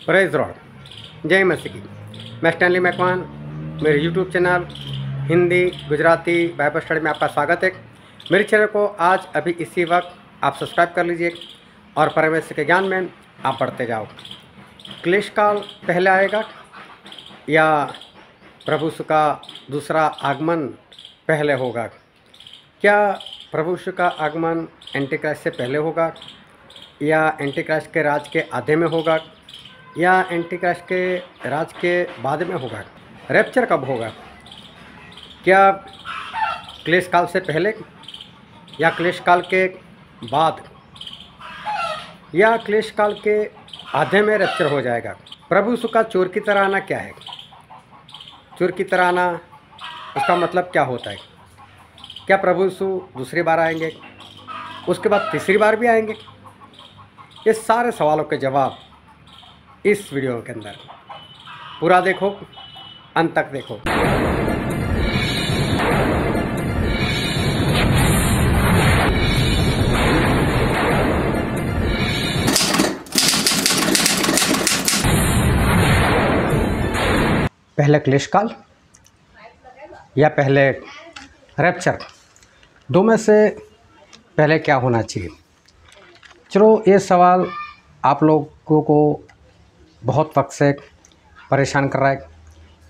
Praise Lord, जय मसीह की। मैं स्टैनली मैकवान, मेरे YouTube channel Hindi Gujarati Bible study में आपका स्वागत है। मेरे चैनल को आज अभी इसी वक्त आप सब्सक्राइब कर लीजिए और परमेश्वर के ज्ञान में आप बढ़ते जाओ। क्लेश काल पहले आएगा या प्रभु यीशु का दूसरा आगमन पहले होगा? क्या प्रभु यीशु का आगमन एंटीक्राइस्ट से पहले होगा या एंटीक्राइस्ट के राज के आधे में होगा या एंटीक्राइस्ट के राज के बाद में होगा? रैप्चर कब होगा? क्या क्लेश काल से पहले या क्लेश काल के बाद या क्लेश काल के आधे में रैप्चर हो जाएगा? प्रभु यीशु का चोर की तरह आना क्या है? चोर की तरह आना, उसका मतलब क्या होता है? क्या प्रभु यीशु दूसरी बार आएंगे, उसके बाद तीसरी बार भी आएंगे? ये सारे सवालों के जवाब इस वीडियो के अंदर। पूरा देखो, अंत तक देखो। पहले क्लेश काल या पहले रैप्चर, दो में से पहले क्या होना चाहिए? चलो, ये सवाल आप लोगों को बहुत वक्त से परेशान कर रहा है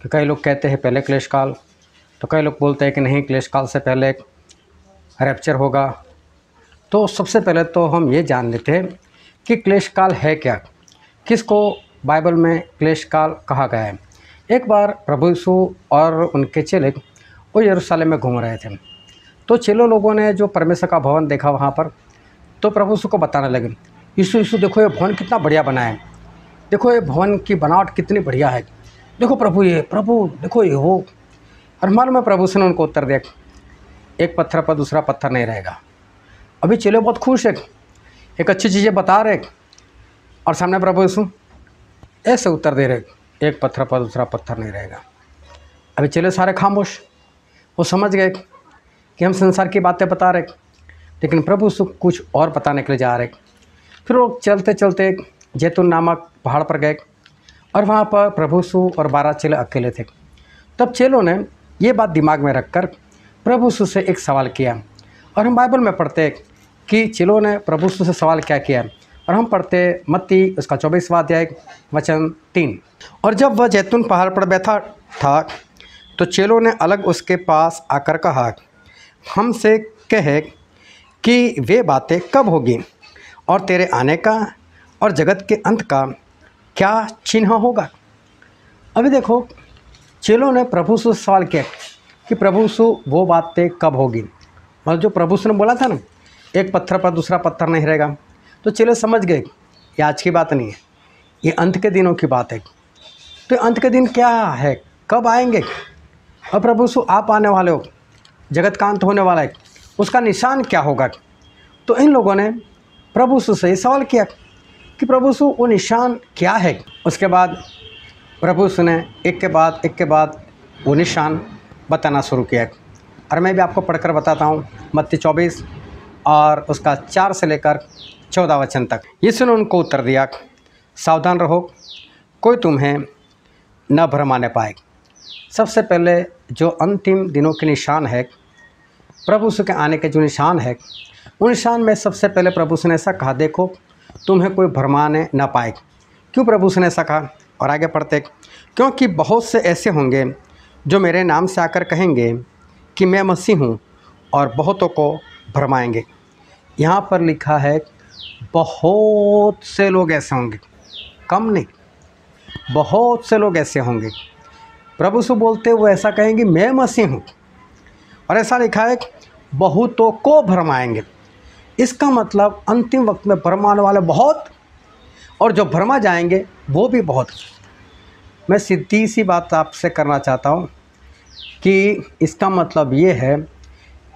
कि कई लोग कहते हैं पहले क्लेश काल, तो कई लोग बोलते हैं कि नहीं, क्लेश काल से पहले रैप्चर होगा। तो सबसे पहले तो हम ये जान लेते हैं कि क्लेश काल है क्या, किसको बाइबल में क्लेश काल कहा गया है। एक बार प्रभु यीशु और उनके चेले वो यरूशलेम में घूम रहे थे, तो चेलों लोगों ने जो परमेश्वर का भवन देखा वहाँ पर, तो प्रभु यीशु को बताने लगे, यीशु देखो ये भवन कितना बढ़िया बना है, देखो ये भवन की बनावट कितनी बढ़िया है, देखो प्रभु देखो ये वो। और मालूम है प्रभु से ने उनको उत्तर दिया, एक पत्थर पर दूसरा पत्थर नहीं रहेगा। अभी चेले बहुत खुश है, एक अच्छी चीज़ें बता रहे, और सामने प्रभु यीशु ऐसे उत्तर दे रहे, एक पत्थर पर दूसरा पत्थर नहीं रहेगा। अभी चेले सारे खामोश, वो समझ गए कि हम संसार की बातें बता रहे, लेकिन प्रभु यीशु कुछ और बताने के लिए जा रहे। फिर वो चलते चलते जैतून नामक पहाड़ पर गए और वहाँ पर प्रभु यीशु और 12 चेले अकेले थे। तब चेलों ने ये बात दिमाग में रखकर प्रभु यीशु से एक सवाल किया, और हम बाइबल में पढ़ते हैं कि चेलों ने प्रभु यीशु से सवाल क्या किया, और हम पढ़ते मत्ती उसका 24वां अध्याय वचन 3। और जब वह जैतून पहाड़ पर बैठा था तो चेलों ने अलग उसके पास आकर कहा, हमसे कहे कि वे बातें कब होगी और तेरे आने का और जगत के अंत का क्या चिन्ह होगा? अभी देखो, चेलों ने प्रभु से सवाल किया कि प्रभु यीशु वो बातें कब होगी। मतलब जो प्रभु ने बोला था ना, एक पत्थर पर दूसरा पत्थर नहीं रहेगा, तो चेले समझ गए ये आज की बात नहीं है, ये अंत के दिनों की बात है। तो अंत के दिन क्या है, कब आएंगे? और प्रभु यीशु आप आने वाले हो, जगत का अंत होने वाला है, उसका निशान क्या होगा? तो इन लोगों ने प्रभु यीशु से सवाल किया कि प्रभु यीशु वो निशान क्या है। उसके बाद प्रभु यीशु ने एक के बाद वो निशान बताना शुरू किया। और मैं भी आपको पढ़कर बताता हूँ, मत्ती 24 और उसका 4 से लेकर 14 वचन तक। यीशु ने उनको उत्तर दिया, सावधान रहो, कोई तुम्हें न भरमाने पाए। सबसे पहले जो अंतिम दिनों के निशान है, प्रभु यीशु के आने के जो निशान है, उन निशान में सबसे पहले प्रभु यीशु ने ऐसा कहा, देखो तुम्हें कोई भरमाने ना पाए। क्यों प्रभु यीशु ने ऐसा कहा? और आगे पढ़ते, क्योंकि बहुत से ऐसे होंगे जो मेरे नाम से आकर कहेंगे कि मैं मसीह हूँ, और बहुतों को भरमाएंगे। यहाँ पर लिखा है बहुत से लोग ऐसे होंगे, कम नहीं, बहुत से लोग ऐसे होंगे। प्रभु यीशु बोलते वो ऐसा कहेंगे मैं मसीह हूँ, और ऐसा लिखा है बहुतों को भरमाएंगे। इसका मतलब अंतिम वक्त में भरमाने वाले बहुत, और जो भरमा जाएंगे वो भी बहुत। मैं सीधी सी बात आपसे करना चाहता हूँ कि इसका मतलब ये है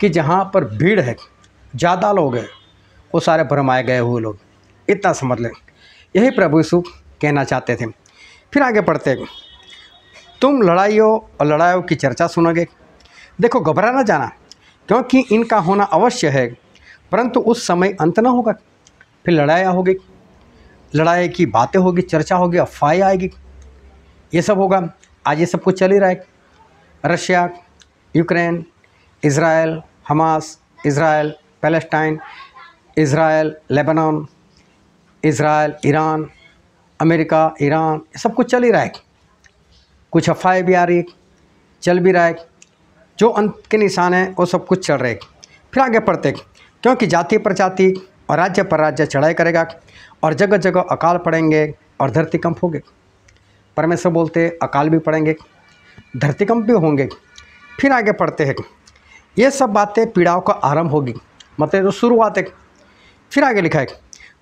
कि जहाँ पर भीड़ है, ज़्यादा लोग हैं, वो सारे भरमाए गए हुए लोग, इतना समझ लें। यही प्रभु यीशु कहना चाहते थे। फिर आगे पढ़ते, तुम लड़ाइयों और लड़ाइयों की चर्चा सुनोगे, देखो घबरा ना जाना, क्योंकि इनका होना अवश्य है, परंतु उस समय अंत न होगा। फिर लड़ाइयाँ होगी, लड़ाई की बातें होगी, चर्चा होगी, अफवाहें आएगी, ये सब होगा। आज ये सब कुछ चल ही रहा है। Russia, Ukraine, Israel, Hamas, Israel, Palestine, Israel, Lebanon, Israel, Iran, America, Iran, ये सब कुछ चल ही रहा है। कुछ अफवाहें भी आ रही है, चल भी रहा है। जो अंत के निशान हैं वो सब कुछ चल रहे। फिर आगे पढ़ते, क्योंकि जाति पर जाति और राज्य पर राज्य चढ़ाई करेगा और जगह जगह अकाल पड़ेंगे और धरती कंप होंगे। परमेश्वर बोलते अकाल भी पड़ेंगे, धरती कंप भी होंगे। फिर आगे पढ़ते हैं, ये सब बातें पीड़ाओं का आरंभ होगी, मतलब जो शुरुआत है। फिर आगे लिखा है,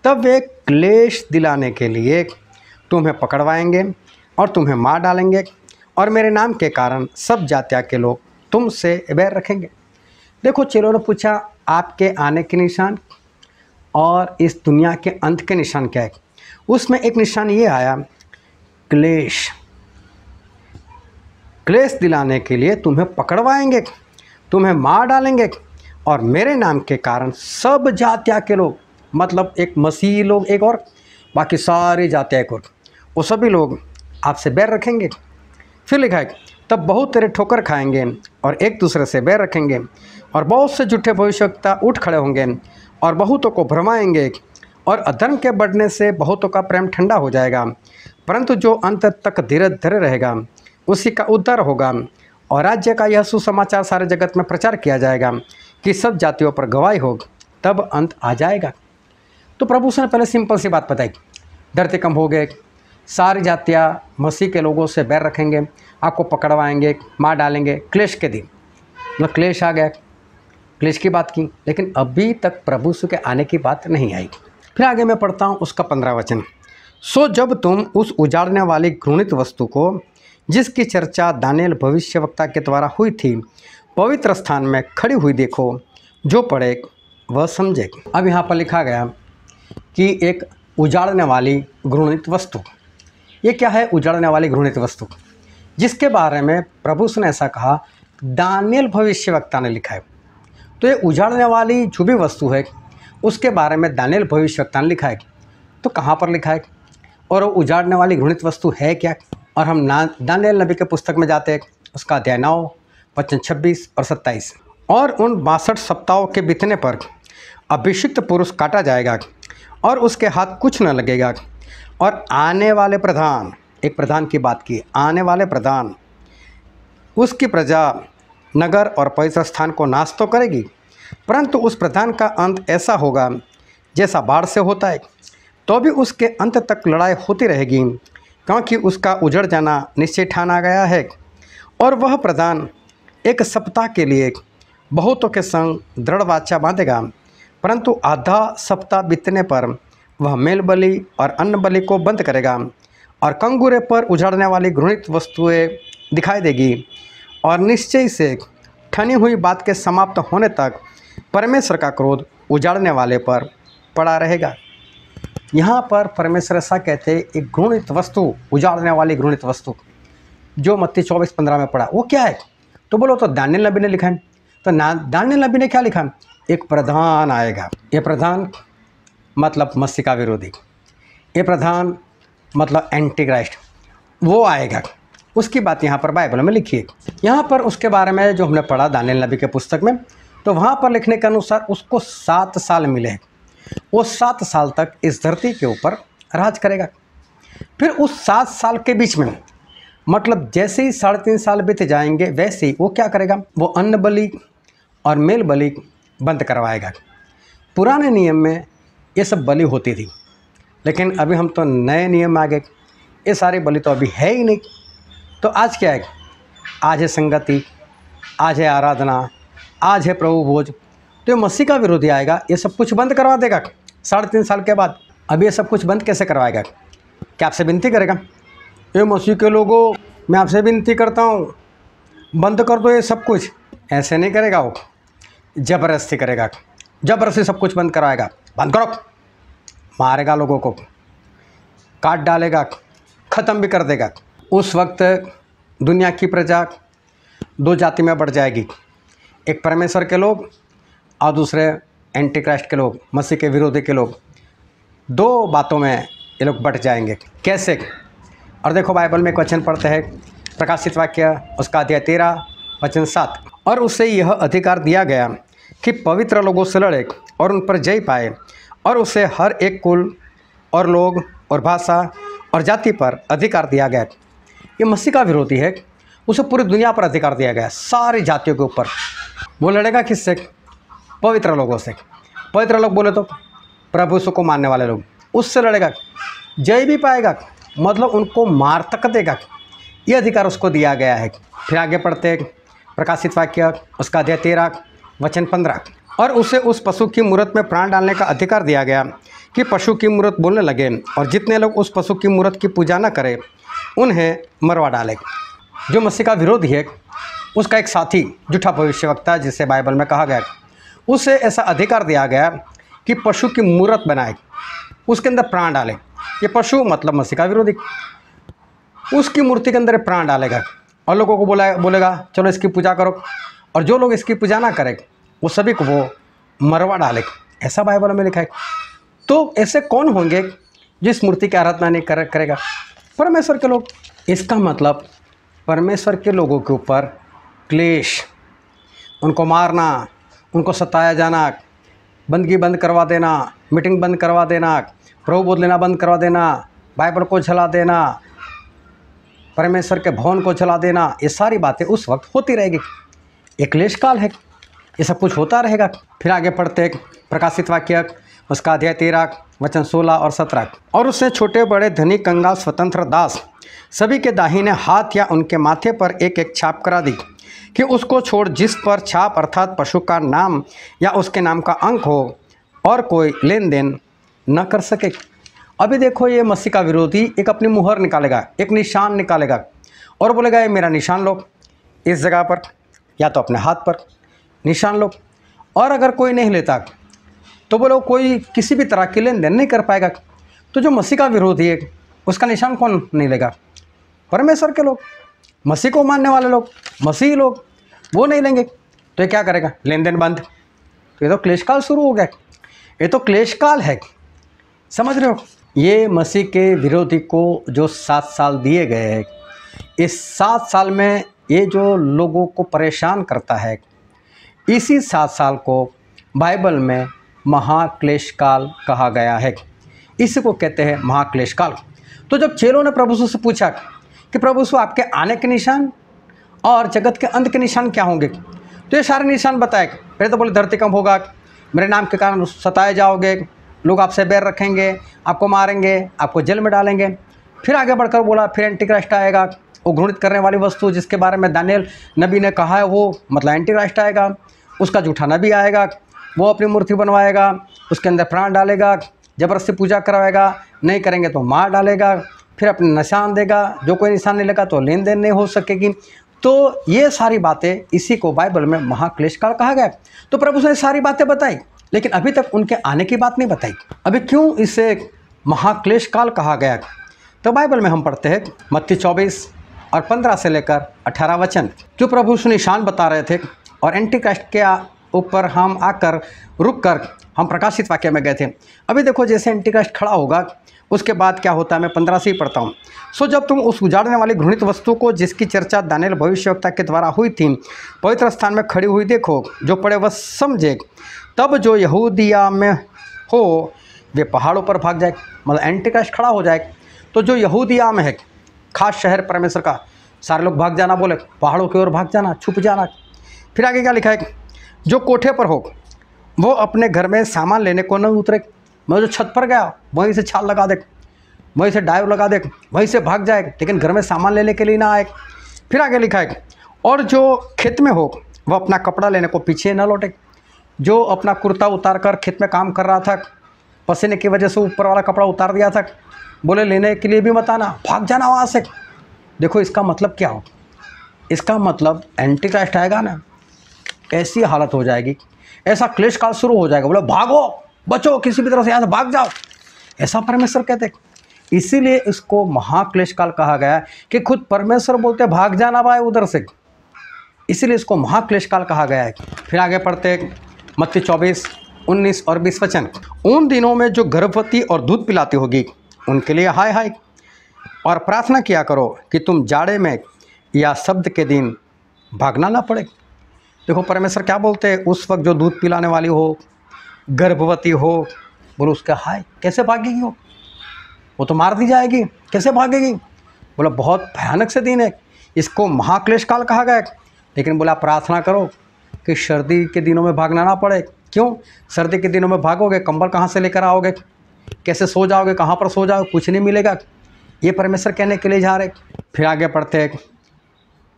तब वे क्लेश दिलाने के लिए तुम्हें पकड़वाएंगे और तुम्हें मार डालेंगे और मेरे नाम के कारण सब जातियों के लोग तुमसे बैर रखेंगे। देखो, चेलों ने पूछा आपके आने के निशान और इस दुनिया के अंत के निशान क्या है। उसमें एक निशान ये आया, क्लेश। क्लेश दिलाने के लिए तुम्हें पकड़वाएंगे, तुम्हें मार डालेंगे और मेरे नाम के कारण सब जातियों के लोग, मतलब एक मसीही लोग एक और, बाकी सारी जातियाँ एक और, वो सभी लोग आपसे बैर रखेंगे। फिर लिखा है, तब बहुत तेरे ठोकर खाएंगे और एक दूसरे से बैर रखेंगे और बहुत से झूठे भविष्यवक्ता उठ खड़े होंगे और बहुतों को भरमाएंगे और अधर्म के बढ़ने से बहुतों का प्रेम ठंडा हो जाएगा, परंतु जो अंत तक धीरज धरे रहेगा उसी का उद्धार होगा। और राज्य का यह सुसमाचार सारे जगत में प्रचार किया जाएगा कि सब जातियों पर गवाही हो, तब अंत आ जाएगा। तो प्रभु उसने पहले सिंपल सी बात बताई, धरती कंप हो गए, सारी जातियाँ मसीह के लोगों से बैर रखेंगे, आपको पकड़वाएंगे, मार डालेंगे, क्लेश के दिन, मतलब क्लेश आ गया, क्लेश की बात की। लेकिन अभी तक प्रभु यीशु के आने की बात नहीं आई। फिर आगे मैं पढ़ता हूँ उसका 15 वचन, सो जब तुम उस उजाड़ने वाली घृणित वस्तु को जिसकी चर्चा दानियेल भविष्यवक्ता के द्वारा हुई थी पवित्र स्थान में खड़ी हुई देखो, जो पढ़े वह समझे। अब यहाँ पर लिखा गया कि एक उजाड़ने वाली घृणित वस्तु, ये क्या है उजाड़ने वाली घृणित वस्तु, जिसके बारे में प्रभु ने ऐसा कहा, दानियेल भविष्यवक्ता ने लिखा है। तो ये उजाड़ने वाली जो भी वस्तु है उसके बारे में दानियेल भविष्यवक्ता ने लिखा है। तो कहाँ पर लिखा है और वो उजाड़ने वाली घृणित वस्तु है क्या। और हम दानियेल नबी के पुस्तक में जाते हैं, उसका अध्याय 9 वचन 26 और 27, और उन 62 सप्ताहों के बीतने पर अभिषिक्त पुरुष काटा जाएगा और उसके हाथ कुछ न लगेगा और आने वाले प्रधान, एक प्रधान की बात की, आने वाले प्रधान उसकी प्रजा नगर और पवित्र स्थान को नाश तो करेगी, परंतु उस प्रधान का अंत ऐसा होगा जैसा बाढ़ से होता है, तो भी उसके अंत तक लड़ाई होती रहेगी, क्योंकि उसका उजड़ जाना निश्चय ठाना गया है। और वह प्रधान एक सप्ताह के लिए बहुतों के संग दृढ़ वाचा बांधेगा, परंतु आधा सप्ताह बीतने पर वह मेल बलि और अन्न बलि को बंद करेगा और कंगूरे पर उजाड़ने वाली घृणित वस्तुएं दिखाई देगी और निश्चय से ठनी हुई बात के समाप्त होने तक परमेश्वर का क्रोध उजाड़ने वाले पर पड़ा रहेगा। यहाँ पर परमेश्वर ऐसा कहते हैं, एक घृणित वस्तु, उजाड़ने वाली घृणित वस्तु, जो मत्ती 24:15 में पड़ा, वो क्या है। तो बोलो, तो दानियेल नबी ने लिखा है। तो दानियेल नबी ने क्या लिखा, एक प्रधान आएगा। ये प्रधान मतलब मसीह का विरोधी, ये प्रधान मतलब एंटी क्राइस्ट, वो आएगा। उसकी बात यहाँ पर बाइबल में लिखी है। यहाँ पर उसके बारे में जो हमने पढ़ा दानियेल नबी के पुस्तक में, तो वहाँ पर लिखने के अनुसार उसको 7 साल मिले हैं। वो 7 साल तक इस धरती के ऊपर राज करेगा। फिर उस 7 साल के बीच में, मतलब जैसे ही 3.5 साल बीत जाएंगे, वैसे ही वो क्या करेगा, वो अन्न बलि और मेल बलि बंद करवाएगा। पुराने नियम में ये सब बलि होती थी, लेकिन अभी हम तो नए नियम में आ गए, ये सारी बलि तो अभी है ही नहीं। तो आज क्या है, आज है संगति, आज है आराधना, आज है प्रभु भोज। तो ये मसीह का विरोधी आएगा, ये सब कुछ बंद करवा देगा 3.5 साल के बाद। अब ये सब कुछ बंद कैसे करवाएगा, क्या आपसे विनती करेगा, ये मसीह के लोगों मैं आपसे विनती करता हूँ बंद कर दो ये सब कुछ, ऐसे नहीं करेगा। वो ज़बरदस्ती करेगा, ज़बरदस्ती सब कुछ बंद कराएगा, बंद करो, मारेगा लोगों को, काट डालेगा, ख़त्म भी कर देगा। उस वक्त दुनिया की प्रजा 2 जाति में बढ़ जाएगी, एक परमेश्वर के लोग और दूसरे एंटी क्राइस्ट के लोग, मसीह के विरोधी के लोग। 2 बातों में ये लोग बट जाएंगे। कैसे? और देखो बाइबल में एक वचन पढ़ते हैं, प्रकाशित वाक्य उसका अध्याय 13 वचन 7। और उसे यह अधिकार दिया गया कि पवित्र लोगों से लड़े और उन पर जय पाए, और उसे हर एक कुल और लोग और भाषा और जाति पर अधिकार दिया गया। ये मसीह का विरोधी है, उसे पूरी दुनिया पर अधिकार दिया गया, सारी जातियों के ऊपर। वो लड़ेगा किससे? पवित्र लोगों से। पवित्र लोग बोले तो प्रभु यीशु को मानने वाले लोग, उससे लड़ेगा, जय भी पाएगा, मतलब उनको मार तक देगा। ये अधिकार उसको दिया गया है। फिर आगे पढ़ते प्रकाशित वाक्य उसका अध्याय 13 वचन 15। और उसे उस पशु की मूरत में प्राण डालने का अधिकार दिया गया कि पशु की मूरत बोलने लगे, और जितने लोग उस पशु की मूरत की पूजा न करें उन्हें मरवा डाले। जो मसीह का विरोधी है, उसका एक साथी झूठा भविष्यवक्ता, जिसे बाइबल में कहा गया, उसे ऐसा अधिकार दिया गया कि पशु की मूरत बनाए, उसके अंदर प्राण डाले। ये पशु मतलब मसीह का विरोधी उसकी मूर्ति के अंदर प्राण डालेगा और लोगों को बोलेगा चलो इसकी पूजा करो, और जो लोग इसकी पूजा ना करें वो सभी को वो मरवा डालेगा। ऐसा बाइबल में लिखा है। तो ऐसे कौन होंगे जिस मूर्ति की आराधना नहीं करेगा? परमेश्वर के लोग। इसका मतलब परमेश्वर के लोगों के ऊपर क्लेश, उनको मारना, उनको सताया जाना, बंदगी बंद करवा देना, मीटिंग बंद करवा देना, प्रभु बोध लेना बंद करवा देना, बाइबल को जला देना, परमेश्वर के भवन को जला देना, ये सारी बातें उस वक्त होती रहेगी। एक क्लेश काल है, ये सब कुछ होता रहेगा। फिर आगे पढ़ते प्रकाशित वाक्य उसका अध्याय 13 वचन 16 और 17। और उसने छोटे बड़े धनी कंगाल स्वतंत्र दास सभी के दाहिने हाथ या उनके माथे पर एक एक छाप करा दी कि उसको छोड़ जिस पर छाप अर्थात पशु का नाम या उसके नाम का अंक हो और कोई लेन देन न कर सके। अभी देखो ये मसीह का विरोधी एक अपनी मुहर निकालेगा, एक निशान निकालेगा और बोलेगा ये मेरा निशान लो, इस जगह पर या तो अपने हाथ पर निशान लो। और अगर कोई नहीं लेता तो बोलो कोई किसी भी तरह की लेन देन नहीं कर पाएगा। तो जो मसीह का विरोधी है उसका निशान कौन नहीं लेगा? परमेश्वर के लोग, मसीह को मानने वाले लोग, मसीही लोग, वो नहीं लेंगे। तो ये क्या करेगा? लेन देन बंद। तो ये तो क्लेश काल शुरू हो गया, ये तो क्लेश काल है। समझ रहे हो? ये मसीह के विरोधी को जो 7 साल दिए गए हैं, इस 7 साल में ये जो लोगों को परेशान करता है, इसी 7 साल को बाइबल में महाक्लेश काल कहा गया है। इसी को कहते हैं महाक्लेश काल। तो जब चेलों ने प्रभु यीशु से पूछा कि प्रभु यीशु आपके आने के निशान और जगत के अंत के निशान क्या होंगे, तो ये सारे निशान बताए। पहले तो बोले धरती कंप होगा, मेरे नाम के कारण सताए जाओगे, लोग आपसे बैर रखेंगे, आपको मारेंगे, आपको जेल में डालेंगे। फिर आगे बढ़कर बोला फिर एंटीक्राइस्ट आएगा, वो घृणित करने वाली वस्तु जिसके बारे में दानिएल नबी ने कहा है, वो मतलब एंटीक्राइस्ट आएगा। उसका झूठा नबी आएगा, वो अपनी मूर्ति बनवाएगा, उसके अंदर प्राण डालेगा, ज़बरदस्ती पूजा करवाएगा, नहीं करेंगे तो मार डालेगा, फिर अपने निशान देगा, जो कोई निशान नहीं लगा तो लेन देन नहीं हो सकेगी। तो ये सारी बातें, इसी को बाइबल में महाक्लेश काल कहा गया। तो प्रभु ने सारी बातें बताई, लेकिन अभी तक उनके आने की बात नहीं बताई। अभी क्यों इसे महाक्लेश काल कहा गया? तो बाइबल में हम पढ़ते हैं मत्ती 24 और 15 से लेकर 18 वचन, जो प्रभु निशान बता रहे थे। और एंटीक्राइस्ट के ऊपर हम आकर रुक कर हम प्रकाशित वाक्य में गए थे। अभी देखो जैसे एंटीक्राइस्ट खड़ा होगा उसके बाद क्या होता है, मैं 15 से ही पढ़ता हूँ। सो जब तुम उस उजाड़ने वाली घृणित वस्तु को जिसकी चर्चा दानिएल भविष्यवक्ता के द्वारा हुई थी पवित्र स्थान में खड़ी हुई देखो, जो पड़े वह समझे, तब जो यहूदिया में हो वे पहाड़ों पर भाग जाए। मतलब एंटीक्राइस्ट खड़ा हो जाए तो जो यहूदिया में है, खास शहर परमेश्वर का, सारे लोग भाग जाना, बोले पहाड़ों की ओर भाग जाना, छुप जाना। फिर आगे क्या लिखा है? जो कोठे पर हो वो अपने घर में सामान लेने को न उतरे। मैं जो छत पर गया वहीं से छाल लगा दे, वहीं से डाइव लगा दे, वहीं से भाग जाए, लेकिन घर में सामान लेने के लिए ना आए। फिर आगे लिखा है और जो खेत में हो वह अपना कपड़ा लेने को पीछे न लौटे। जो अपना कुर्ता उतार कर खेत में काम कर रहा था, पसीने की वजह से ऊपर वाला कपड़ा उतार दिया था, बोले लेने के लिए भी मत आना, भाग जाना वहाँ से। देखो इसका मतलब क्या हो? इसका मतलब एंटीक्राइस्ट आएगा ना, ऐसी हालत हो जाएगी, ऐसा क्लेश काल शुरू हो जाएगा, बोले भागो, बचो, किसी भी तरह से यहाँ से भाग जाओ, ऐसा परमेश्वर कहते। इसीलिए इसको महाक्लेश काल कहा गया कि खुद परमेश्वर बोलते भाग जाना भाई उधर से, इसीलिए इसको महाक्लेश काल कहा गया है। फिर आगे पढ़ते मत्ती 24, 19 और 20 वचन। उन दिनों में जो गर्भवती और दूध पिलाती होगी उनके लिए हाय हाय। और प्रार्थना किया करो कि तुम जाड़े में या शब्द के दिन भागना ना पड़े। देखो परमेश्वर क्या बोलते हैं, उस वक्त जो दूध पिलाने वाली हो, गर्भवती हो, बोलो उसका हाय, कैसे भागेगी वो तो मार दी जाएगी, कैसे भागेगी। बोला बहुत भयानक से दिन है, इसको महाक्लेश काल कहा गया। लेकिन बोला प्रार्थना करो कि सर्दी के दिनों में भागना ना पड़े। क्यों? सर्दी के दिनों में भागोगे, कंबल कहाँ से लेकर आओगे, कैसे सो जाओगे, कहाँ पर सो जाओगे, कुछ नहीं मिलेगा। ये परमेश्वर कहने के लिए जा रहे। फिर आगे पढ़ते हैं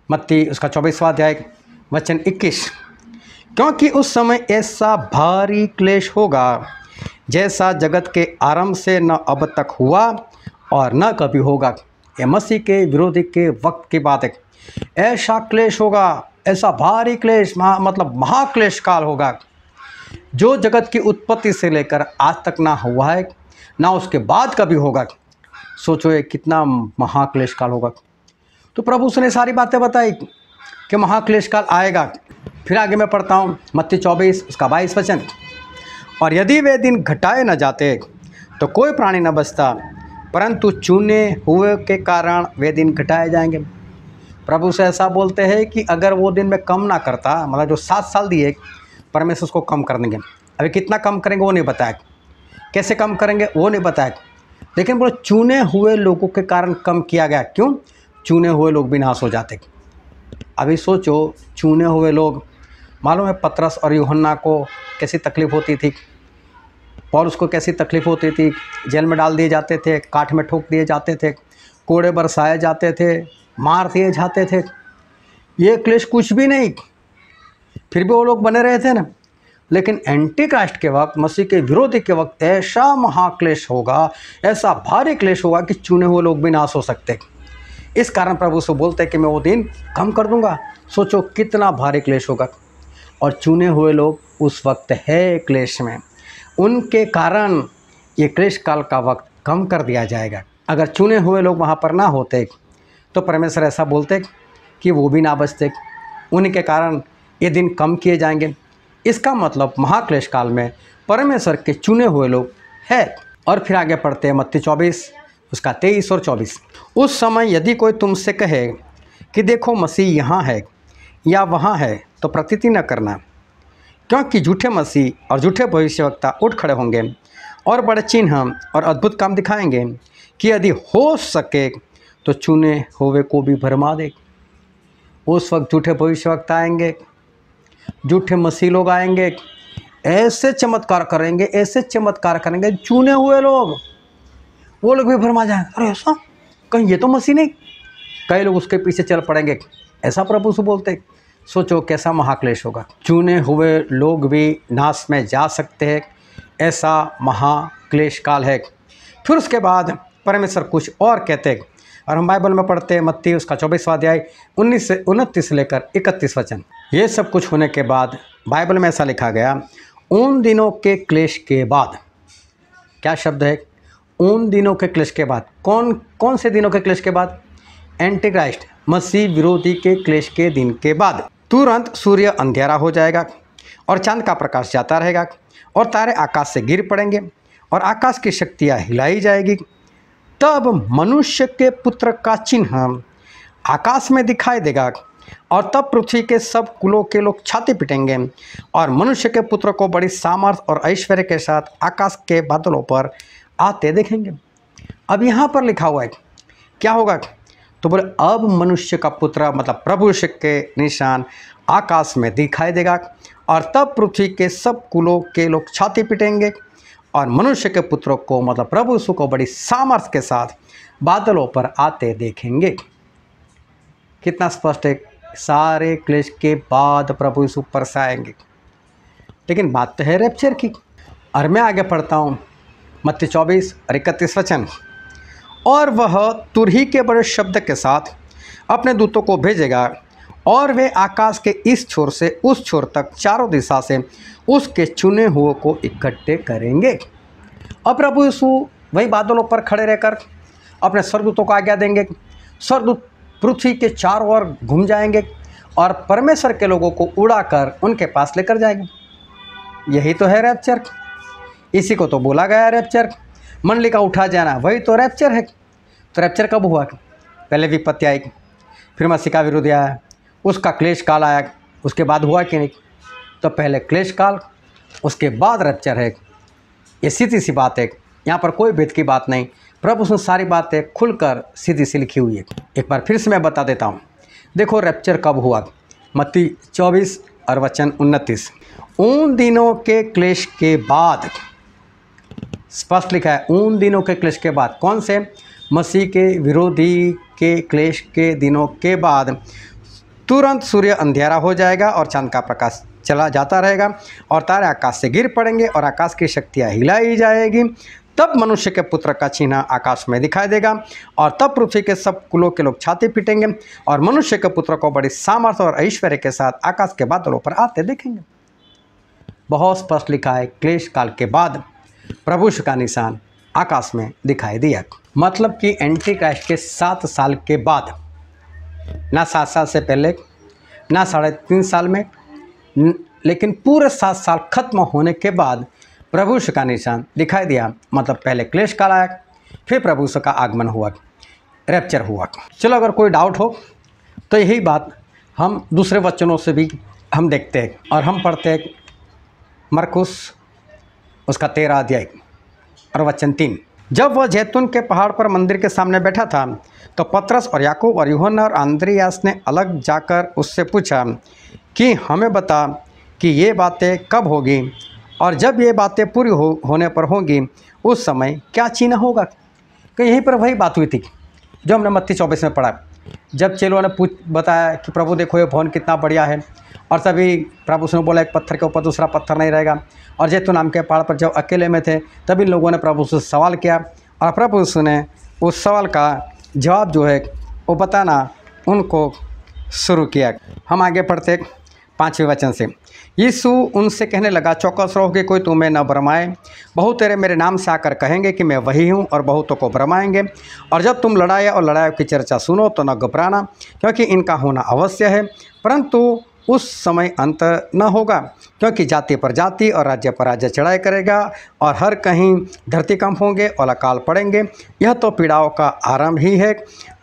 मत्ती उसका 24वां अध्याय वचन 21। क्योंकि उस समय ऐसा भारी क्लेश होगा जैसा जगत के आरंभ से न अब तक हुआ और न कभी होगा। ये मसीह के विरोधी के वक्त की बात है। ऐसा क्लेश होगा, ऐसा भारी क्लेश, मतलब महाक्लेश काल होगा जो जगत की उत्पत्ति से लेकर आज तक ना हुआ है, ना उसके बाद कभी होगा। सोचो ये कितना महाक्लेश काल होगा। तो प्रभु उसने सारी बातें बताई कि महाक्लेश काल आएगा। फिर आगे मैं पढ़ता हूँ मत्ती 24 उसका 22 वचन। और यदि वे दिन घटाए न जाते तो कोई प्राणी न बचता, परंतु चुने हुए के कारण वे दिन घटाए जाएंगे। प्रभु से ऐसा बोलते हैं कि अगर वो दिन में कम ना करता, मतलब जो 7 साल दिए परमेश्वर उसको कम कर देंगे। अभी कितना कम करेंगे वो नहीं बताया, कैसे कम करेंगे वो नहीं बताया, लेकिन बोलो चुने हुए लोगों के कारण कम किया गया। क्यों? चुने हुए लोग भी नाश हो जाते। अभी सोचो चुने हुए लोग, मालूम है पतरस और यूहन्ना को कैसी तकलीफ़ होती थी, पौलुस को कैसी तकलीफ़ होती थी, जेल में डाल दिए जाते थे, काठ में ठोक दिए जाते थे, कोड़े बरसाए जाते थे, मार दिए जाते थे। ये क्लेश कुछ भी नहीं, फिर भी वो लोग बने रहे थे ना। लेकिन एंटी क्राइस्ट के वक्त, मसीह के विरोधी के वक्त ऐसा महाक्लेश होगा, ऐसा भारी क्लेश होगा कि चुने हुए लोग भी नाश हो सकते। इस कारण प्रभु से बोलते हैं कि मैं वो दिन कम कर दूंगा। सोचो कितना भारी क्लेश होगा। और चुने हुए लोग उस वक्त है क्लेश में, उनके कारण ये क्लेश काल का वक्त कम कर दिया जाएगा। अगर चुने हुए लोग वहाँ पर ना होते तो परमेश्वर ऐसा बोलते कि वो भी ना बचते, उन्हीं के कारण ये दिन कम किए जाएंगे। इसका मतलब महाक्लेश काल में परमेश्वर के चुने हुए लोग हैं। और फिर आगे पढ़ते हैं मत्ती 24 उसका 23 और 24। उस समय यदि कोई तुमसे कहे कि देखो मसीह यहाँ है या वहाँ है, तो प्रतीति न करना, क्योंकि झूठे मसीह और झूठे भविष्यवक्ता उठ खड़े होंगे और बड़े चिन्ह और अद्भुत काम दिखाएंगे कि यदि हो सके तो चुने हुए को भी भरमा दे। उस वक्त झूठे भविष्यवक्ता आएंगे, झूठे मसीह लोग आएंगे, ऐसे चमत्कार करेंगे, ऐसे चमत्कार करेंगे, चुने हुए लोग वो लोग भी भरमा जाएंगे। अरे ऐसा कहीं ये तो मसीह नहीं, कई लोग उसके पीछे चल पड़ेंगे। ऐसा प्रभु से बोलते। सोचो कैसा महाक्लेश होगा। चुने हुए लोग भी नाश में जा सकते हैं, ऐसा महाक्लेश काल है। फिर उसके बाद परमेश्वर कुछ और कहते हैं, और हम बाइबल में पढ़ते हैं मत्ती उसका 24वां अध्याय 19 से 29 से लेकर 31 वचन। ये सब कुछ होने के बाद बाइबल में ऐसा लिखा गया, उन दिनों के क्लेश के बाद। क्या शब्द है? उन दिनों के क्लेश के बाद। कौन से दिनों के क्लेश के बाद? एंटी क्राइस्ट, मसीह विरोधी के क्लेश के दिन के बाद तुरंत सूर्य अंधेरा हो जाएगा और चांद का प्रकाश जाता रहेगा और तारे आकाश से गिर पड़ेंगे और आकाश की शक्तियाँ हिलाई जाएगी। तब मनुष्य के पुत्र का चिन्ह आकाश में दिखाई देगा और तब पृथ्वी के सब कुलों के लोग छाती पीटेंगे और मनुष्य के पुत्र को बड़ी सामर्थ और ऐश्वर्य के साथ आकाश के बादलों पर आते देखेंगे। अब यहाँ पर लिखा हुआ है क्या होगा? तो बोले अब मनुष्य का पुत्र मतलब प्रभु यीशु के निशान आकाश में दिखाई देगा और तब पृथ्वी के सब कुलों के लोग छाती पीटेंगे और मनुष्य के पुत्रों को मतलब प्रभु यीशु को बड़ी सामर्थ के साथ बादलों पर आते देखेंगे। कितना स्पष्ट है, सारे क्लेश के बाद प्रभु यीशु पर से आएंगे। लेकिन बात तो है रैप्चर की। और मैं आगे पढ़ता हूँ मत्ती 24 और 31 वचन। और वह तुरही के बड़े शब्द के साथ अपने दूतों को भेजेगा और वे आकाश के इस छोर से उस छोर तक चारों दिशा से उसके चुने हुए को इकट्ठे करेंगे। अब प्रभु यीशु वही बादलों पर खड़े रहकर अपने स्वर्गदूतों को आज्ञा देंगे। स्वर्गदूत पृथ्वी के चारों ओर घूम जाएंगे और परमेश्वर के लोगों को उड़ाकर उनके पास लेकर जाएंगे। यही तो है रैप्चर, इसी को तो बोला गया है रैप्चर। मंडली का उठा जाना, वही तो रैप्चर है। तो रैप्चर कब हुआ? पहले विपत्ति आई, फिर मसीह का विरोध आया, उसका क्लेश काल आया, उसके बाद हुआ कि नहीं? तो पहले क्लेश काल, उसके बाद रैप्चर है। ये सीधी सी बात है, यहाँ पर कोई भेद की बात नहीं। प्रभु उसने सारी बातें खुलकर सीधी सी लिखी हुई है। एक बार फिर से मैं बता देता हूँ। देखो रैप्चर कब हुआ, मत्ती 24 और वचन 29। उन दिनों के क्लेश के बाद, स्पष्ट लिखा है, उन दिनों के क्लेश के बाद। कौन से? मसीह के विरोधी के क्लेश के दिनों के बाद तुरंत सूर्य अंधेरा हो जाएगा और चांद का प्रकाश चला जाता रहेगा और तारे आकाश से गिर पड़ेंगे और आकाश की शक्तियाँ हिलाई जाएगी। तब मनुष्य के पुत्र का चिन्ह आकाश में दिखाई देगा और तब पृथ्वी के सब कुलों के लोग छाती पीटेंगे और मनुष्य के पुत्र को बड़ी सामर्थ्य और ऐश्वर्य के साथ आकाश के बादलों पर आते देखेंगे। बहुत स्पष्ट लिखा है, क्लेश काल के बाद प्रभु यीशु का निशान आकाश में दिखाई दिया। मतलब कि एंटी क्राइस्ट के 7 साल के बाद, ना 7 साल से पहले, ना 3.5 साल में, लेकिन पूरे 7 साल खत्म होने के बाद प्रभु यीशु का निशान दिखाई दिया। मतलब पहले क्लेश काल आया, फिर प्रभु यीशु का आगमन हुआ, रैप्चर हुआ। चलो अगर कोई डाउट हो तो यही बात हम दूसरे वचनों से भी हम देखते हैं और हम पढ़ते हैं। मरकुस उसका 13 अध्याय और वचन 3। जब वह जैतून के पहाड़ पर मंदिर के सामने बैठा था तो पतरस और याकूब और यूहन्ना और अंद्रियास ने अलग जाकर उससे पूछा कि हमें बता कि ये बातें कब होगी और जब ये बातें पूरी होने पर होंगी उस समय क्या चिन्ह होगा। कि यहीं पर वही बात हुई थी जो हमने मत्ती 24 में पढ़ा। जब चेलों ने बताया कि प्रभु देखो ये भवन कितना बढ़िया है, और तभी प्रभु उसने बोला एक पत्थर के ऊपर दूसरा पत्थर नहीं रहेगा। और जैतून नाम के पहाड़ पर जब अकेले में थे तभी लोगों ने प्रभु से सवाल किया और प्रभु उसने उस सवाल का जवाब जो है वो बताना उनको शुरू किया। हम आगे पढ़ते 5वें वचन से। यीशु उनसे कहने लगा, चौकस रहो कि कोई तुम्हें न भरमाए। बहुत तेरे मेरे नाम से आकर कहेंगे कि मैं वही हूँ और बहुतों को भरमाएंगे। और जब तुम लड़ाई और लड़ाई की चर्चा सुनो तो न घबराना, क्योंकि इनका होना अवश्य है, परंतु उस समय अंत न होगा। क्योंकि जाति पर जाति और राज्य पर राज्य चढ़ाई करेगा और हर कहीं धरती कंप होंगे और अकाल पड़ेंगे। यह तो पीड़ाओं का आरंभ ही है।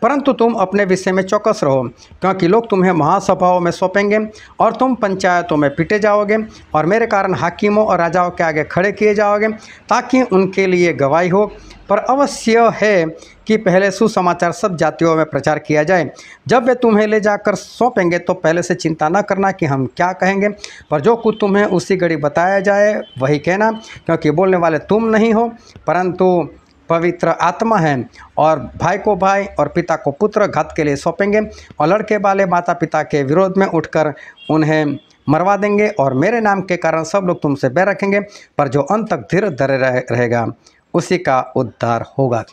परंतु तुम अपने विषय में चौकस रहो, क्योंकि लोग तुम्हें महासभाओं में सौंपेंगे और तुम पंचायतों में पीटे जाओगे और मेरे कारण हाकिमों और राजाओं के आगे खड़े किए जाओगे ताकि उनके लिए गवाही हो। पर अवश्य है कि पहले सुसमाचार सब जातियों में प्रचार किया जाए। जब वे तुम्हें ले जाकर सौंपेंगे तो पहले से चिंता न करना कि हम क्या कहेंगे, पर जो कुछ तुम्हें उसी घड़ी बताया जाए वही कहना, क्योंकि बोलने वाले तुम नहीं हो परंतु पवित्र आत्मा है। और भाई को भाई और पिता को पुत्र घात के लिए सौंपेंगे और लड़के वाले माता पिता के विरोध में उठकर उन्हें मरवा देंगे और मेरे नाम के कारण सब लोग तुमसे बैर रखेंगे, पर जो अंत तक धीरे धरे रहेगा उसी का उद्धार होगा।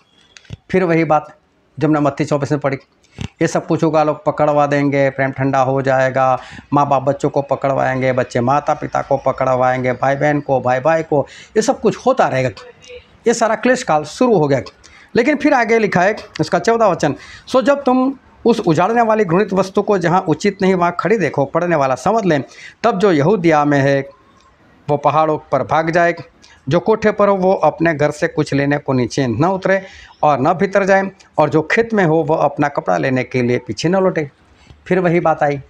फिर वही बात जब हमने मत्ती 24 में पढ़ी, ये सब कुछ होगा, लोग पकड़वा देंगे, प्रेम ठंडा हो जाएगा, माँ बाप बच्चों को पकड़वाएंगे, बच्चे माता पिता को पकड़वाएंगे, भाई बहन को, भाई भाई को, ये सब कुछ होता रहेगा। ये सारा क्लेश काल शुरू हो गया। लेकिन फिर आगे लिखा है उसका 14 वचन, सो जब तुम उस उजाड़ने वाली घृणित वस्तु को जहाँ उचित नहीं वहाँ खड़ी देखो, पढ़ने वाला समझ लें, तब जो यहूदिया में है वो पहाड़ों पर भाग जाए, जो कोठे पर हो वो अपने घर से कुछ लेने को नीचे न उतरे और न भीतर जाए, और जो खेत में हो वह अपना कपड़ा लेने के लिए पीछे न लौटे। फिर वही बात आई,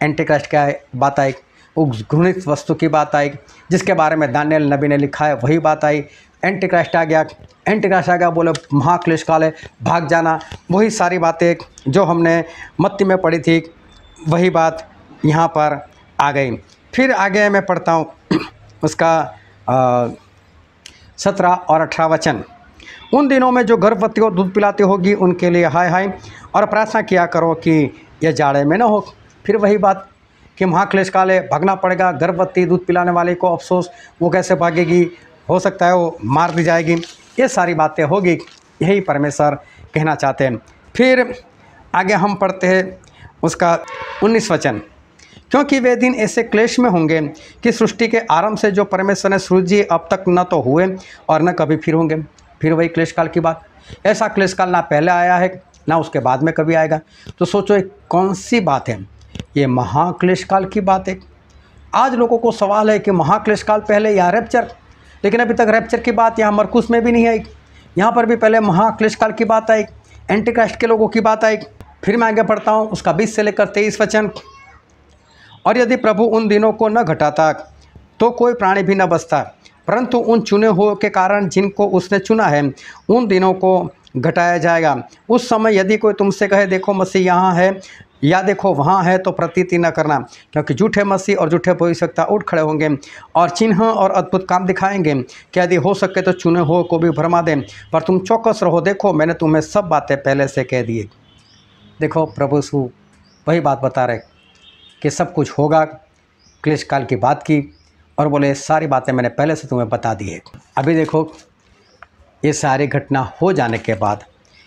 एंटी क्राइस्ट का बात आई, उस घृणित वस्तु की बात आई जिसके बारे में दानियल नबी ने लिखा है, वही बात आई। एंटी क्राइस्ट आ गया, एंटी क्राइस्ट आ गया, बोले महाक्लेश काल है, भाग जाना। वही सारी बातें जो हमने मत्ती में पढ़ी थी वही बात यहाँ पर आ गई। फिर आगे मैं पढ़ता हूँ उसका 17 और 18 वचन। उन दिनों में जो गर्भवती और दूध पिलाती होगी उनके लिए हाय हाय, और प्रार्थना किया करो कि यह जाड़े में न हो। फिर वही बात कि महाक्लेश काल है, भागना पड़ेगा। गर्भवती दूध पिलाने वाले को अफसोस, वो कैसे भागेगी, हो सकता है वो मार दी जाएगी। ये सारी बातें होगी, यही परमेश्वर कहना चाहते हैं। फिर आगे हम पढ़ते हैं उसका 19 वचन, क्योंकि वे दिन ऐसे क्लेश में होंगे कि सृष्टि के आरंभ से जो परमेश्वर ने सृजी अब तक न तो हुए और न कभी फिर होंगे। फिर वही क्लेश काल की बात। ऐसा क्लेश काल ना पहले आया है ना उसके बाद में कभी आएगा। तो सोचो एक कौन सी बात है, ये महाक्लेश काल की बात है। आज लोगों को सवाल है कि महाक्लेश काल पहले या रैप्चर, लेकिन अभी तक रैप्चर की बात यहाँ मरकुस में भी नहीं आई। यहाँ पर भी पहले महाक्लेश काल की बात आई, एंटी क्राइस्ट के लोगों की बात आई। फिर मैं आगे पढ़ता हूँ उसका 20 से लेकर 23 वचन। और यदि प्रभु उन दिनों को न घटाता तो कोई प्राणी भी न बचता, परंतु उन चुने हुए के कारण जिनको उसने चुना है उन दिनों को घटाया जाएगा। उस समय यदि कोई तुमसे कहे देखो मसीह यहाँ है या देखो वहाँ है, तो प्रतीति न करना, क्योंकि झूठे मसीह और झूठे भविष्यवक्ता उठ खड़े होंगे और चिन्ह और अद्भुत काम दिखाएंगे कि यदि हो सके तो चुने हुए को भी भरमा दें। पर तुम चौकस रहो, देखो मैंने तुम्हें सब बातें पहले से कह दी। देखो प्रभु यीशु वही बात बता रहे कि सब कुछ होगा, क्लेश काल की बात की और बोले सारी बातें मैंने पहले से तुम्हें बता दी है। अभी देखो ये सारी घटना हो जाने के बाद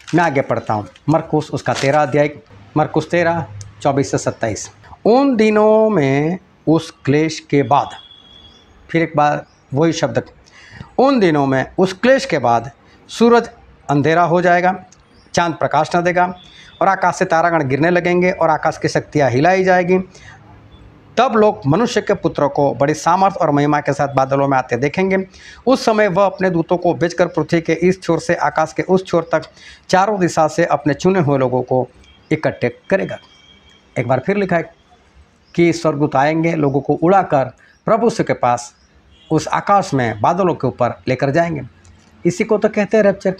मैं आगे पढ़ता हूँ मरकुस उसका 13 अध्याय, मरकुस 13 24 से 27। उन दिनों में उस क्लेश के बाद, फिर एक बार वही शब्द, उन दिनों में उस क्लेश के बाद सूरज अंधेरा हो जाएगा, चांद प्रकाश न देगा और आकाश से तारागण गिरने लगेंगे और आकाश की शक्तियाँ हिलाई जाएगी। तब लोग मनुष्य के पुत्र को बड़ी सामर्थ और महिमा के साथ बादलों में आते देखेंगे। उस समय वह अपने दूतों को भेजकर पृथ्वी के इस छोर से आकाश के उस छोर तक चारों दिशा से अपने चुने हुए लोगों को इकट्ठे करेगा। एक बार फिर लिखा है कि स्वर्गदूत आएंगे, लोगों को उड़ाकर प्रभु से के पास उस आकाश में बादलों के ऊपर लेकर जाएंगे। इसी को तो कहते हैं रैप्चर।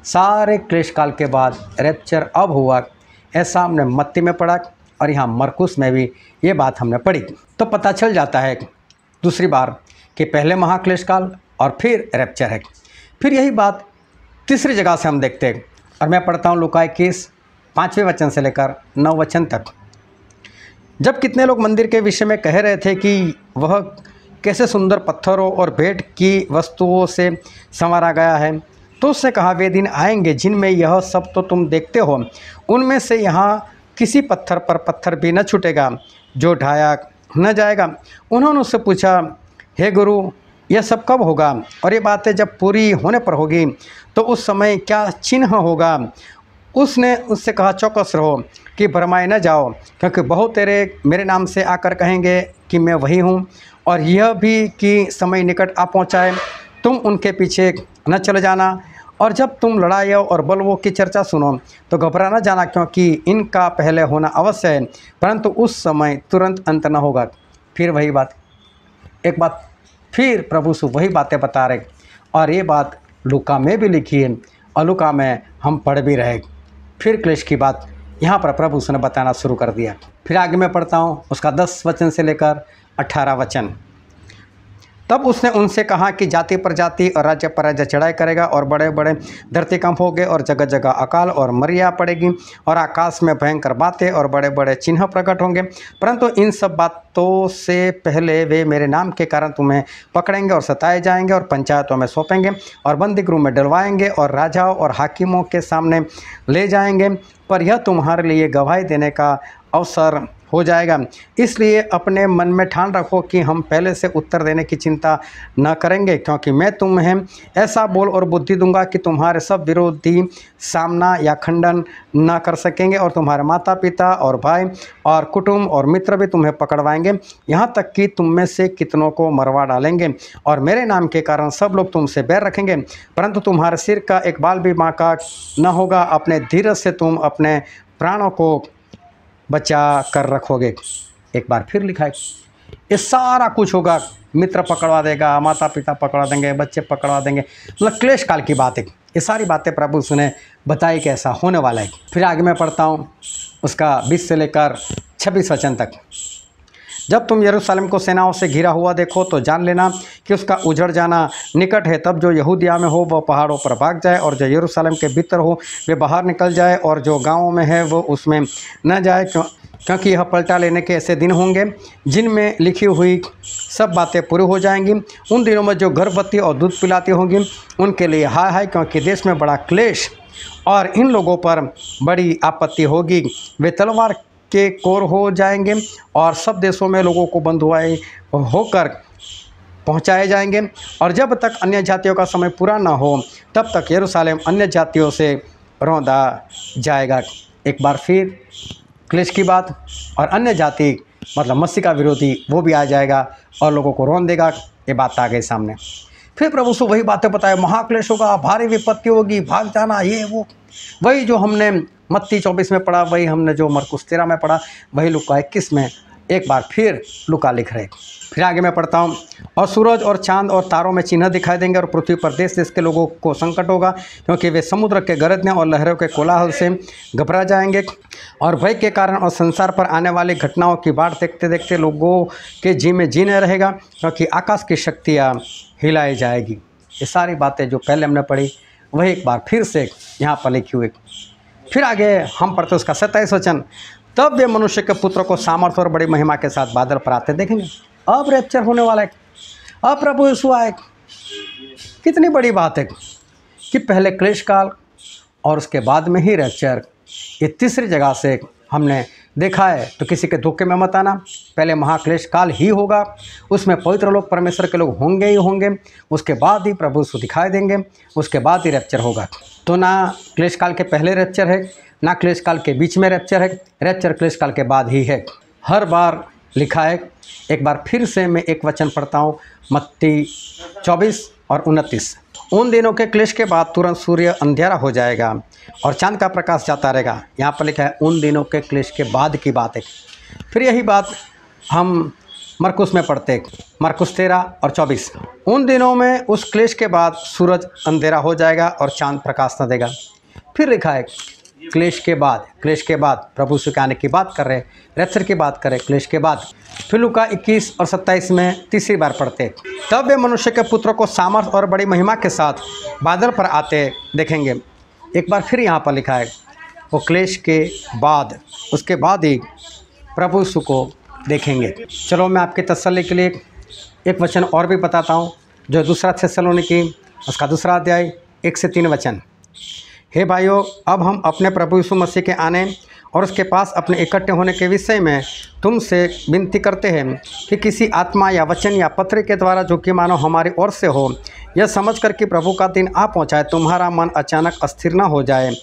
सारे क्लेश काल के बाद रैप्चर अब हुआ, ऐसा हमने मत्ती में पढ़ा और यहाँ मरकुस में भी ये बात हमने पढ़ी। तो पता चल जाता है दूसरी बार कि पहले महाक्लेश काल और फिर रैप्चर है। फिर यही बात तीसरी जगह से हम देखते हैं और मैं पढ़ता हूँ लूका 21 5वें वचन से लेकर 9 वचन तक। जब कितने लोग मंदिर के विषय में कह रहे थे कि वह कैसे सुंदर पत्थरों और भेंट की वस्तुओं से संवारा गया है, तो उसने कहा वे दिन आएंगे जिनमें यह सब तो तुम देखते हो, उनमें से यहाँ किसी पत्थर पर पत्थर भी न छूटेगा जो ढाया न जाएगा। उन्होंने उससे पूछा, हे गुरु यह सब कब होगा और ये बातें जब पूरी होने पर होगी तो उस समय क्या चिन्ह होगा? उसने उससे कहा, चौकस रहो कि भरमाए न जाओ, क्योंकि बहुत तेरे मेरे नाम से आकर कहेंगे कि मैं वही हूँ, और यह भी कि समय निकट आ पहुँचा है। तुम उनके पीछे न चले जाना, और जब तुम लड़ाइयों और बलवों की चर्चा सुनो तो घबरा न जाना, क्योंकि इनका पहले होना अवश्य है, परंतु उस समय तुरंत अंत न होगा। फिर वही बात, एक बात फिर प्रभु से वही बातें बता रहे, और ये बात लूका में भी लिखी है और लूका में हम पढ़ भी रहे। फिर क्लेश की बात यहाँ पर प्रभु ने बताना शुरू कर दिया। फिर आगे मैं पढ़ता हूँ उसका 10 वचन से लेकर 18 वचन। तब उसने उनसे कहा कि जाति पर जाति और राज्य पर राज्य चढ़ाई करेगा और बड़े बड़े धरतीकंप होंगे और जगह जगह अकाल और मरिया पड़ेगी और आकाश में भयंकर बातें और बड़े बड़े चिन्ह प्रकट होंगे। परंतु इन सब बातों से पहले वे मेरे नाम के कारण तुम्हें पकड़ेंगे और सताए जाएंगे और पंचायतों में सौंपेंगे और बंदी गृह में डलवाएंगे और राजाओं और हाकिमों के सामने ले जाएंगे, पर यह तुम्हारे लिए गवाही देने का अवसर हो जाएगा। इसलिए अपने मन में ठान रखो कि हम पहले से उत्तर देने की चिंता न करेंगे, क्योंकि मैं तुम्हें ऐसा बोल और बुद्धि दूंगा कि तुम्हारे सब विरोधी सामना या खंडन न कर सकेंगे, और तुम्हारे माता पिता और भाई और कुटुंब और मित्र भी तुम्हें पकड़वाएंगे, यहाँ तक कि तुम में से कितनों को मरवा डालेंगे, और मेरे नाम के कारण सब लोग तुमसे बैर रखेंगे, परंतु तुम्हारे सिर का एक बाल भी बांका न होगा। अपने धीरज से तुम अपने प्राणों को बचा कर रखोगे। एक बार फिर लिखा है ये सारा कुछ होगा, मित्र पकड़वा देगा, माता पिता पकड़वा देंगे, बच्चे पकड़वा देंगे, मतलब क्लेश काल की बात है। ये सारी बातें प्रभु ने बताई कि ऐसा होने वाला है। फिर आगे मैं पढ़ता हूँ उसका 20 से लेकर 26 वचन तक। जब तुम यरूशलेम को सेनाओं से घिरा हुआ देखो तो जान लेना कि उसका उजड़ जाना निकट है। तब जो यहूदिया में हो वह पहाड़ों पर भाग जाए, और जो यरूशलेम के भीतर हो वे बाहर निकल जाए, और जो गाँवों में है वो उसमें न जाए, क्योंकि यह पलटा लेने के ऐसे दिन होंगे जिनमें लिखी हुई सब बातें पूरी हो जाएंगी। उन दिनों में जो गर्भवती और दूध पिलाती होंगी उनके लिए हाय हाय, क्योंकि देश में बड़ा क्लेश और इन लोगों पर बड़ी आपत्ति होगी। वे तलवार के कोर हो जाएंगे और सब देशों में लोगों को बंधुआए होकर पहुंचाए जाएंगे, और जब तक अन्य जातियों का समय पूरा ना हो तब तक यरूशलेम अन्य जातियों से रौंदा जाएगा। एक बार फिर क्लेश की बात, और अन्य जाति मतलब मसीह का विरोधी वो भी आ जाएगा और लोगों को रौंद देगा। ये बात आ गई सामने। फिर प्रभु से वही बातें बताए, महाक्लेश होगा, भारी विपत्ति होगी, भाग जाना, ये वो, वही जो हमने मत्ती 24 में पढ़ा, वही हमने जो मरकुस 13 में पढ़ा, वही लूका 21 में एक बार फिर लूका लिख रहे। फिर आगे मैं पढ़ता हूँ, और सूरज और चांद और तारों में चिन्ह दिखाई देंगे, और पृथ्वी पर देश देश के लोगों को संकट होगा, क्योंकि वे समुद्र के गरजने और लहरों के कोलाहल से घबरा जाएंगे, और भय के कारण और संसार पर आने वाली घटनाओं की बाट देखते देखते लोगों के जी में जी नहीं रहेगा, क्योंकि आकाश की शक्तियाँ हिलाई जाएगी। ये सारी बातें जो पहले हमने पढ़ी वही एक बार फिर से यहाँ पर लिखी हुई। फिर आगे हम पढ़ते उसका 27 वचन, तब वे मनुष्य के पुत्र को सामर्थ्य और बड़ी महिमा के साथ बादल पर आते देखेंगे। अब रैप्चर होने वाला है, अब प्रभु यीशु आए। कितनी बड़ी बात है कि पहले क्लेश काल और उसके बाद में ही रैप्चर। ये तीसरी जगह से हमने देखा है, तो किसी के धोखे में मत आना। पहले महाक्लेश काल ही होगा, उसमें पवित्र लोग, परमेश्वर के लोग होंगे ही होंगे, उसके बाद ही प्रभु यीशु दिखाई देंगे, उसके बाद ही रैप्चर होगा। तो ना क्लेश काल के पहले रैप्चर है, ना क्लेश काल के बीच में रैप्चर है, रैप्चर क्लेश काल के बाद ही है। हर बार लिखा है। एक बार फिर से मैं एक वचन पढ़ता हूँ, मत्ती 24 और 29। उन दिनों के क्लेश के बाद तुरंत सूर्य अंधेरा हो जाएगा और चांद का प्रकाश जाता रहेगा। यहाँ पर लिखा है उन दिनों के क्लेश के बाद की बात है। फिर यही बात हम मरकुस में पढ़ते हैं, मरकुस 13 और 24। उन दिनों में उस क्लेश के बाद सूरज अंधेरा हो जाएगा और चांद प्रकाश न देगा। फिर लिखा है क्लेश के बाद, क्लेश के बाद प्रभु यीशु के आने की बात कर रहे, रैप्चर की बात करें, क्लेश के बाद। फिर लूका 21 और 27 में तीसरी बार पढ़ते, तब वे मनुष्य के पुत्र को सामर्थ और बड़ी महिमा के साथ बादल पर आते देखेंगे। एक बार फिर यहाँ पर लिखा है वो क्लेश के बाद, उसके बाद ही प्रभु यीशु को देखेंगे। चलो मैं आपकी तसल्ली के लिए एक वचन और भी बताता हूँ, जो दूसरा थिस्सलुनीकी उसका 2 अध्याय 1 से 3 वचन। हे भाइयों, अब हम अपने प्रभु यीशु मसीह के आने और उसके पास अपने इकट्ठे होने के विषय में तुमसे विनती करते हैं कि किसी आत्मा या वचन या पत्र के द्वारा, जो कि मानो हमारी ओर से हो, यह समझकर कि प्रभु का दिन आ पहुँचाए, तुम्हारा मन अचानक अस्थिर न हो जाए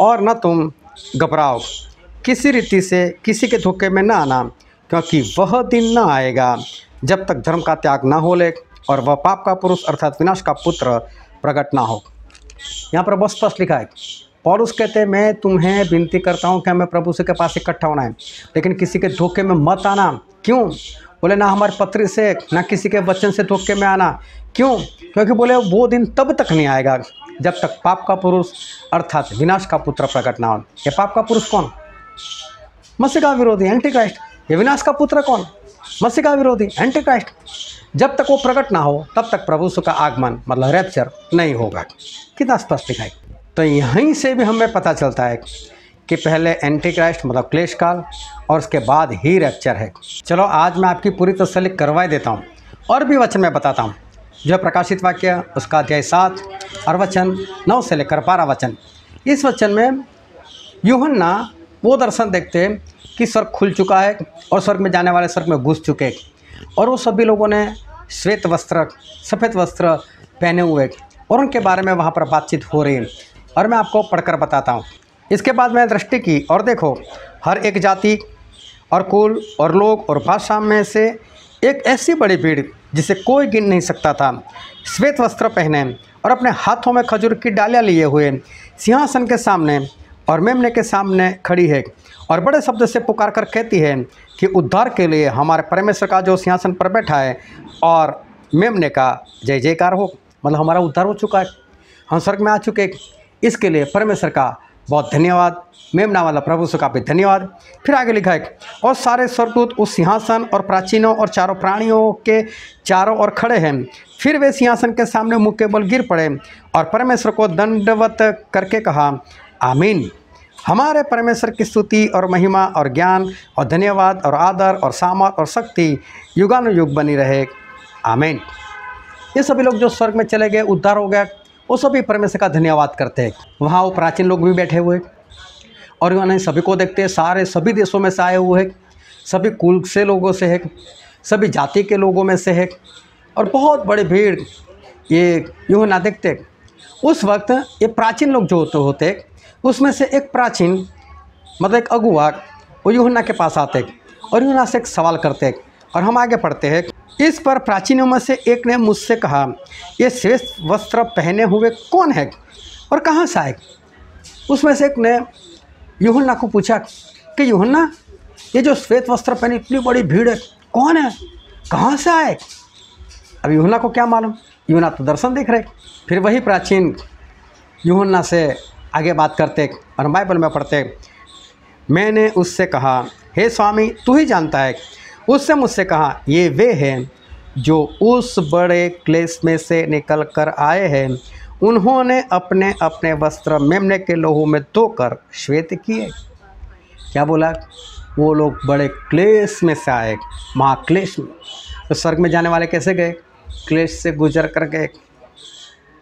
और न तुम घबराओ। किसी रीति से किसी के धोखे में न आना, क्योंकि वह दिन न आएगा जब तक धर्म का त्याग न हो ले और वह पाप का पुरुष अर्थात विनाश का पुत्र प्रकट ना हो। यहाँ पर बहुत स्पष्ट लिखा है। पौलुस कहते हैं मैं तुम्हें विनती करता हूँ कि हमें प्रभु से के पास इकट्ठा होना है, लेकिन किसी के धोखे में मत आना। क्यों? बोले ना हमारे पत्र से, ना किसी के वचन से धोखे में आना। क्यों? क्योंकि बोले वो दिन तब तक नहीं आएगा जब तक पाप का पुरुष अर्थात विनाश का पुत्र प्रकट ना हो। ये पाप का पुरुष कौन? मसीह का विरोधी, एंटी क्राइस्ट। ये विनाश का पुत्र कौन? मसीह का विरोधी, एंटी क्राइस्ट। जब तक वो प्रकट ना हो तब तक प्रभु यीशु का आगमन मतलब रैप्चर नहीं होगा। कितना स्पष्ट लिखा है। तो यहीं से भी हमें पता चलता है कि पहले एंटी क्राइस्ट मतलब क्लेश काल और उसके बाद ही रैप्चर है। चलो आज मैं आपकी पूरी तसल्ली करवा देता हूँ और भी वचन मैं बताता हूँ। जो प्रकाशित वाक्य उसका अध्याय 7 और वचन 9 से लेकर 12 वचन। इस वचन में यूहन्ना वो दर्शन देखते कि स्वर्ग खुल चुका है और स्वर्ग में जाने वाले स्वर्ग में घुस चुके, और वो सभी लोगों ने श्वेत वस्त्र, सफ़ेद वस्त्र पहने हुए, और उनके बारे में वहाँ पर बातचीत हो रही है। और मैं आपको पढ़कर बताता हूँ। इसके बाद मैंने दृष्टि की और देखो, हर एक जाति और कुल और लोग और भाषा में से एक ऐसी बड़ी भीड़ जिसे कोई गिन नहीं सकता था, श्वेत वस्त्र पहने और अपने हाथों में खजूर की डालियाँ लिए हुए सिंहासन के सामने और मेमने के सामने खड़ी है, और बड़े शब्द से पुकार कर कहती है कि उद्धार के लिए हमारे परमेश्वर का जो सिंहासन पर बैठा है और मेमने का जय जयकार हो। मतलब हमारा उद्धार हो चुका है, हम स्वर्ग में आ चुके। इसके लिए परमेश्वर का बहुत धन्यवाद, मेमना वाला प्रभु का भी धन्यवाद। फिर आगे लिखा है और सारे स्वर्गदूत उस सिंहासन और प्राचीनों और चारों प्राणियों के चारों ओर खड़े हैं। फिर वे सिंहासन के सामने मुँह के बल गिर पड़े और परमेश्वर को दंडवत करके कहा, आमीन। हमारे परमेश्वर की स्तुति और महिमा और ज्ञान और धन्यवाद और आदर और सामर्थ और शक्ति युगानुयुग बनी रहे, आमीन। ये सभी लोग जो स्वर्ग में चले गए, उद्धार हो गया, वो सभी परमेश्वर का धन्यवाद करते हैं। वहाँ वो प्राचीन लोग भी बैठे हुए और उन्हें सभी को देखते हैं। सारे सभी देशों में से आए हुए हैं, सभी कुल से लोगों से है, सभी जाति के लोगों में से है, और बहुत बड़ी भीड़ ये यूहन्ना देखते। उस वक्त ये प्राचीन लोग जो होते उसमें से एक प्राचीन मतलब एक अगुआ वो यूहन्ना के पास आते और यूहन्ना से एक सवाल करते। और हम आगे पढ़ते हैं इस पर प्राचीनों में से एक ने मुझसे कहा, ये श्वेत वस्त्र पहने हुए कौन है और कहाँ से आए? उसमें से एक ने यूहन्ना को पूछा कि यूहन्ना, ये जो श्वेत वस्त्र पहने इतनी बड़ी भीड़ है, कौन है, कहाँ से आए? अब यूहन्ना को क्या मालूम, यूहन्ना तो दर्शन देख रहे। फिर वही प्राचीन यूहन्ना से आगे बात करते और बाइबल में पढ़ते, मैंने उससे कहा, हे स्वामी तू ही जानता है। उससे मुझसे कहा, ये वे हैं जो उस बड़े क्लेश में से निकल कर आए हैं। उन्होंने अपने अपने वस्त्र मेमने के लोहू में धोकर श्वेत किए। क्या बोला? वो लोग बड़े क्लेश में से आए, महाक्लेश में। तो स्वर्ग में जाने वाले कैसे गए? क्लेश से गुजर कर गए।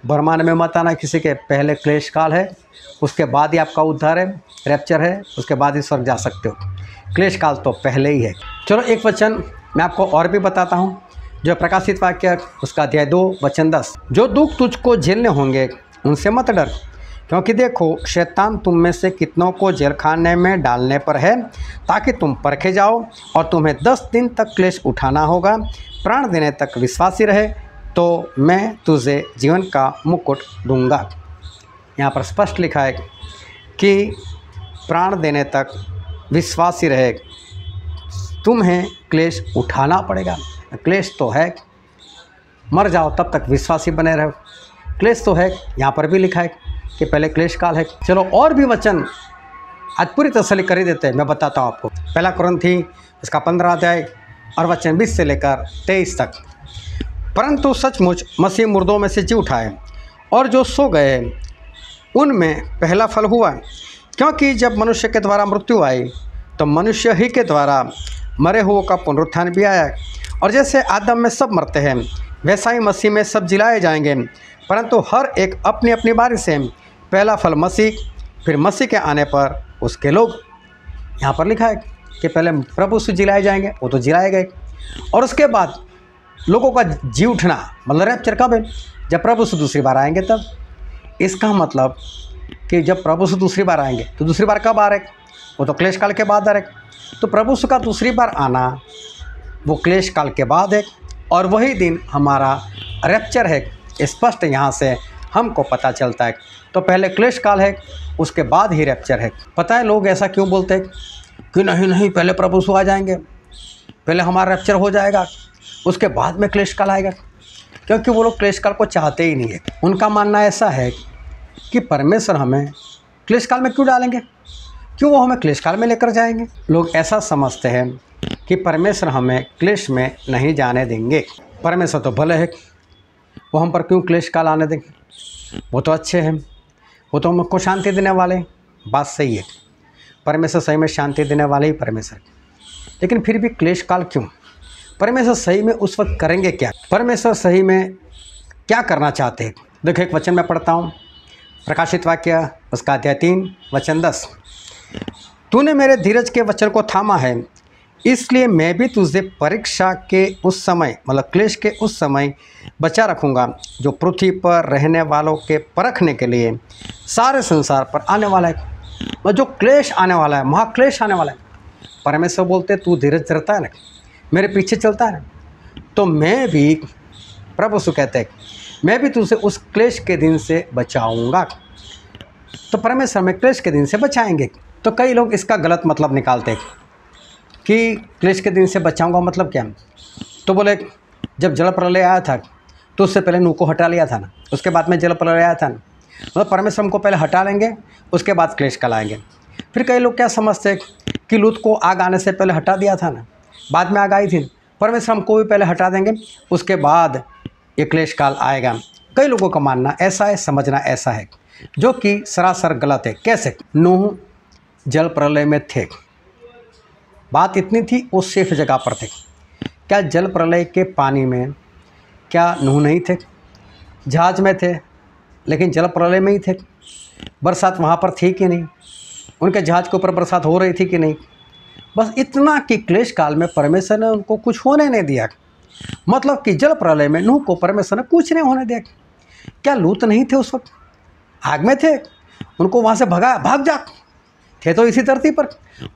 बरमान में मत आना किसी के, पहले क्लेश काल है, उसके बाद ही आपका उद्धार है, रैप्चर है, उसके बाद ही स्वर्ग जा सकते हो। क्लेश काल तो पहले ही है। चलो एक वचन मैं आपको और भी बताता हूँ, जो प्रकाशित वाक्य उसका अध्याय 2 वचन 10, जो दुख तुझको झेलने होंगे उनसे मत डर, क्योंकि देखो शैतान तुम में से कितनों को जेल खाने में डालने पर है, ताकि तुम परखे जाओ, और तुम्हें 10 दिन तक क्लेश उठाना होगा। प्राण देने तक विश्वासी रहे तो मैं तुझे जीवन का मुकुट दूंगा। यहाँ पर स्पष्ट लिखा है कि प्राण देने तक विश्वासी रहे, तुम्हें क्लेश उठाना पड़ेगा। क्लेश तो है, मर जाओ तब तक विश्वासी बने रहो। क्लेश तो है, यहाँ पर भी लिखा है कि पहले क्लेश काल है। चलो और भी वचन आज पूरी तसल्ली कर ही देते हैं, मैं बताता हूँ आपको। पहला कुरिन्थी इसका 15 अध्याय और वचन 20 से लेकर 23 तक। परंतु सचमुच मसीह मुर्दों में से जी उठाए, और जो सो गए उनमें पहला फल हुआ। क्योंकि जब मनुष्य के द्वारा मृत्यु आई, तो मनुष्य ही के द्वारा मरे हुओं का पुनरुत्थान भी आया। और जैसे आदम में सब मरते हैं, वैसा ही मसीह में सब जिलाए जाएंगे, परंतु हर एक अपनी अपनी बारी से। पहला फल मसीह, फिर मसीह के आने पर उसके लोग। यहाँ पर लिखा है कि पहले प्रभु से जिलाए जाएंगे, वो तो जिलाए गए, और उसके बाद लोगों का जी उठना, मतलब रैप्चर कब है? जब प्रभु से दूसरी बार आएंगे तब। इसका मतलब कि जब प्रभु से दूसरी बार आएंगे तो दूसरी बार कब आ रहे? वो तो क्लेश काल के बाद आ रहे। तो प्रभु से का दूसरी बार आना वो क्लेश काल के बाद है, और वही दिन हमारा रैप्चर है। स्पष्ट यहाँ से हमको पता चलता है। तो पहले क्लेश काल है, उसके बाद ही रैप्चर है। पता है लोग ऐसा क्यों बोलते हैं कि नहीं नहीं पहले प्रभु से आ जाएंगे, पहले हमारा रैप्चर हो जाएगा, उसके बाद में क्लेश काल आएगा? क्योंकि वो लोग क्लेश काल को चाहते ही नहीं है। उनका मानना ऐसा है कि परमेश्वर हमें क्लेश काल में क्यों डालेंगे, क्यों वो हमें क्लेश काल में लेकर जाएंगे। लोग ऐसा समझते हैं कि परमेश्वर हमें क्लेश में नहीं जाने देंगे। परमेश्वर तो भले है, वो हम पर क्यों क्लेश काल आने देंगे? वो तो अच्छे हैं, वो तो हमको शांति देने वाले हैं। बात सही है, परमेश्वर सही में शांति देने वाले ही परमेश्वर। लेकिन फिर भी क्लेश काल क्यों? परमेश्वर सही में उस वक्त करेंगे क्या? परमेश्वर सही में क्या करना चाहते हैं? देखो एक वचन मैं पढ़ता हूँ, प्रकाशित वाक्य उसका अध्याय 3 वचन 10। तूने मेरे धीरज के वचन को थामा है, इसलिए मैं भी तुझे परीक्षा के उस समय, मतलब क्लेश के उस समय बचा रखूँगा, जो पृथ्वी पर रहने वालों के परखने के लिए सारे संसार पर आने वाला है। और जो क्लेश आने वाला है, महाक्लेश आने वाला है, परमेश्वर बोलते तू धीरज धरता है ना, मेरे पीछे चलता है ना, तो मैं भी, प्रभु से कहते हैं, मैं भी तुझे उस क्लेश के दिन से बचाऊंगा। तो परमेश्वर में क्लेश के दिन से बचाएंगे। तो कई लोग इसका गलत मतलब निकालते हैं कि क्लेश के दिन से बचाऊंगा मतलब क्या? तो बोले जब जल प्रलय आया था तो उससे पहले नूह को हटा लिया था ना, उसके बाद में जल प्रलय आया था ना, मतलब परमेश्वर हमको पहले हटा लेंगे, उसके बाद क्लेश काल आएंगे। फिर कई लोग क्या समझते हैं कि लूत को आग आने से पहले हटा दिया था ना, बाद में आग आई थी, परमेश्वर हमको भी पहले हटा देंगे, उसके बाद ये क्लेश काल आएगा। कई लोगों का मानना ऐसा है, समझना ऐसा है, जो कि सरासर गलत है। कैसे? नूह जल प्रलय में थे, बात इतनी थी वो सेफ जगह पर थे। क्या जल प्रलय के पानी में क्या नूह नहीं थे? जहाज में थे, लेकिन जल प्रलय में ही थे। बरसात वहाँ पर थी कि नहीं? उनके जहाज के ऊपर बरसात हो रही थी कि नहीं? बस इतना कि क्लेश काल में परमेश्वर ने उनको कुछ होने नहीं दिया। मतलब कि जल प्रलय में नूह को परमेश्वर ने कुछ नहीं होने दिया। क्या लूत नहीं थे उस वक्त? आग में थे, उनको वहाँ से भगा, भाग जा, थे तो इसी धरती पर,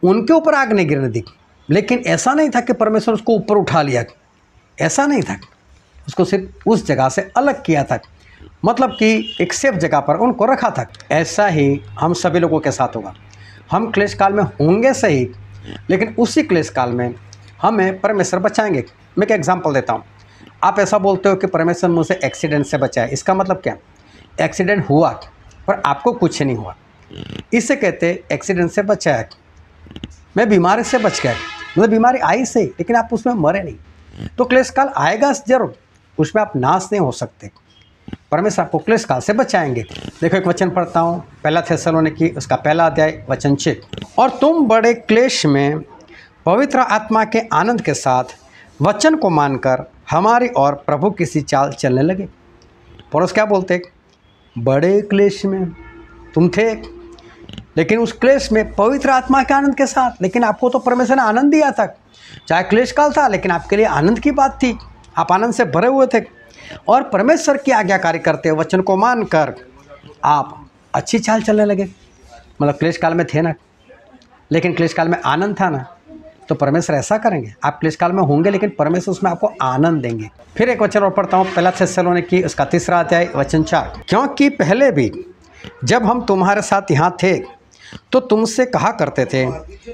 उनके ऊपर आग नहीं गिरने दी। लेकिन ऐसा नहीं था कि परमेश्वर उसको ऊपर उठा लिया ऐसा नहीं था, उसको सिर्फ उस जगह से अलग किया था, मतलब कि एक सेफ जगह पर उनको रखा था। ऐसा ही हम सभी लोगों के साथ होगा। हम क्लेश काल में होंगे सही, लेकिन उसी क्लेश काल में हमें परमेश्वर बचाएंगे। मैं एक एग्जांपल देता हूँ। आप ऐसा बोलते हो कि परमेश्वर मुझे एक्सीडेंट से बचाए, इसका मतलब क्या? एक्सीडेंट हुआ पर आपको कुछ नहीं हुआ, इसे कहते एक्सीडेंट से बचाया। मैं बीमारी से बच गया, मुझे बीमारी आई सही, लेकिन आप उसमें मरे नहीं। तो क्लेश काल आएगा जरूर, उसमें आप नाश नहीं हो सकते। परमेश्वर आपको क्लेश काल से बचाएंगे। देखो एक वचन पढ़ता हूँ, पहला थेसलोनिकी उसका पहला अध्याय वचन 6। और तुम बड़े क्लेश में पवित्र आत्मा के आनंद के साथ वचन को मानकर हमारी और प्रभु की सी चाल चलने लगे। पौलुस क्या बोलते? बड़े क्लेश में तुम थे, लेकिन उस क्लेश में पवित्र आत्मा के आनंद के साथ। लेकिन आपको तो परमेश्वर ने आनंद दिया था, चाहे क्लेश काल था, लेकिन आपके लिए आनंद की बात थी, आप आनंद से भरे हुए थे। और परमेश्वर की आज्ञाकारी करते वचन को मानकर आप अच्छी चाल चलने लगे। मतलब क्लेश काल में थे ना, लेकिन क्लेश काल में आनंद था ना, तो परमेश्वर ऐसा करेंगे। आप क्लेश काल में होंगे, लेकिन परमेश्वर उसमें आपको आनंद देंगे। फिर एक वचन और पढ़ता हूँ, पहला थेसलोनिकी उसका 3 अध्याय वचन 4। क्योंकि पहले भी जब हम तुम्हारे साथ यहाँ थे तो तुमसे कहा करते थे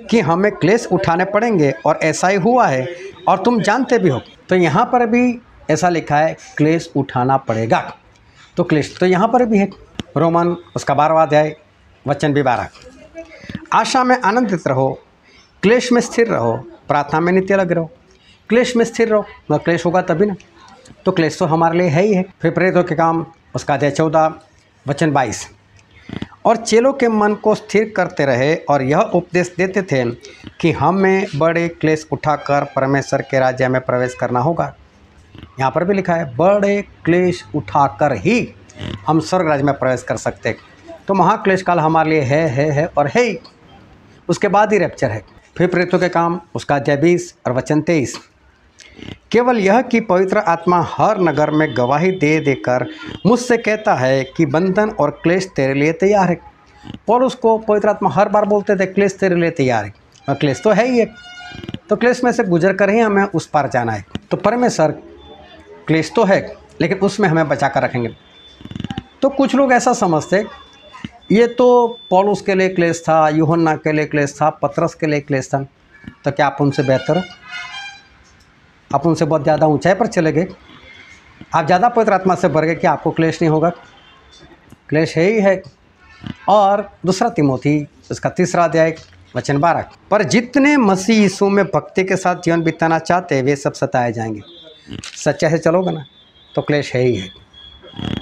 कि हमें क्लेश उठाने पड़ेंगे, और ऐसा ही हुआ है और तुम जानते भी हो। तो यहाँ पर भी ऐसा लिखा है क्लेश उठाना पड़ेगा, तो क्लेश तो यहाँ पर भी है। रोमन उसका 12वां अध्याय वचन भी 12। आशा में आनंदित रहो, क्लेश में स्थिर रहो, प्रार्थना में नित्य लगे रहो। क्लेश में स्थिर रहो, मतलब क्लेश होगा तभी ना, तो क्लेश तो हमारे लिए है ही है। फिर प्रेरितों के काम उसका अध्याय 14 वचन 22। और चेलों के मन को स्थिर करते रहे और यह उपदेश देते थे कि हमें बड़े क्लेश उठाकर परमेश्वर के राज्य में प्रवेश करना होगा। यहाँ पर भी लिखा है बड़े क्लेश उठाकर ही हम स्वर्ग राज्य में प्रवेश कर सकते। तो महाक्लेश काल हमारे लिए है और है ही, उसके बाद ही रैप्चर है। फिर प्रेरितों के काम उसका अध्याय 20 और वचन 23। केवल यह कि पवित्र आत्मा हर नगर में गवाही दे देकर मुझसे कहता है कि बंधन और क्लेश तेरे लिए तैयार है। पौलुस को पवित्र आत्मा हर बार बोलते थे क्लेश तेरे लिए तैयार है, और क्लेश तो है ही है, तो क्लेश में से गुजर कर ही हमें उस पार जाना है। तो परमेश्वर क्लेश तो है, लेकिन उसमें हमें बचा कर रखेंगे। तो कुछ लोग ऐसा समझते ये तो पौलुस के लिए क्लेश था, यूहन्ना के लिए क्लेश था, पतरस के लिए क्लेश था, तो क्या आप उनसे बेहतर, आप उनसे बहुत ज़्यादा ऊंचाई पर चले गए, आप ज़्यादा पवित्र आत्मा से भर गए कि आपको क्लेश नहीं होगा? क्लेश है ही है। और दूसरा तिमोथी उसका 3 अध्याय वचन 12। पर जितने मसीह यीशु में भक्ति के साथ जीवन बिताना चाहते वे सब सताए जाएंगे। सच्चाई से चलोगे ना, तो क्लेश है ही है।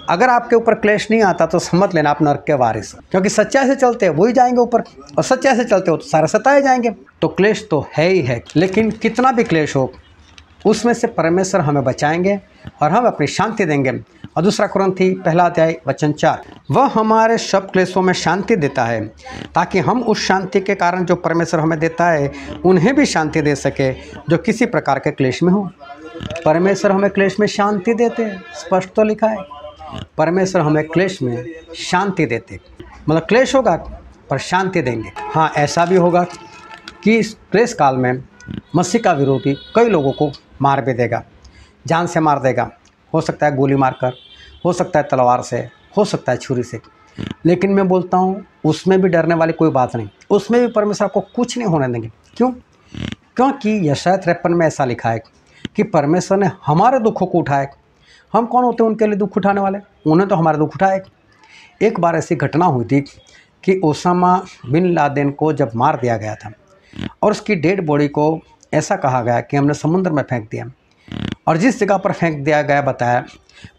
अगर आपके ऊपर क्लेश नहीं आता तो समझ लेना आप नरक के वारिस, क्योंकि सच्चाई से चलते हैं वही जाएंगे ऊपर, और सच्चाई से चलते हो तो सारे सताए जाएंगे। तो क्लेश तो है ही है, लेकिन कितना भी क्लेश हो उसमें से परमेश्वर हमें बचाएंगे और हम अपनी शांति देंगे। और दूसरा कुरिन्थी 1 अध्याय वचन 4। वह हमारे सब क्लेशों में शांति देता है ताकि हम उस शांति के कारण जो परमेश्वर हमें देता है उन्हें भी शांति दे सके जो किसी प्रकार के क्लेश में हो। परमेश्वर हमें क्लेश में शांति देते हैं, स्पष्ट तो लिखा है, परमेश्वर हमें क्लेश में शांति देते, मतलब क्लेश होगा पर शांति देंगे। हाँ, ऐसा भी होगा कि इस क्लेश काल में मसीह का विरोधी कई लोगों को मार भी देगा, जान से मार देगा। हो सकता है गोली मारकर, हो सकता है तलवार से, हो सकता है छुरी से। लेकिन मैं बोलता हूँ उसमें भी डरने वाली कोई बात नहीं, उसमें भी परमेश्वर आपको कुछ नहीं होने देंगे। क्यों? क्योंकि यशायाह 53 में ऐसा लिखा है कि परमेश्वर ने हमारे दुखों को उठाया। हम कौन होते हैं उनके लिए दुख उठाने वाले? उन्हें तो हमारे दुख उठाए। एक बार ऐसी घटना हुई थी कि ओसामा बिन लादेन को जब मार दिया गया था और उसकी डेड बॉडी को ऐसा कहा गया कि हमने समुद्र में फेंक दिया, और जिस जगह पर फेंक दिया गया बताया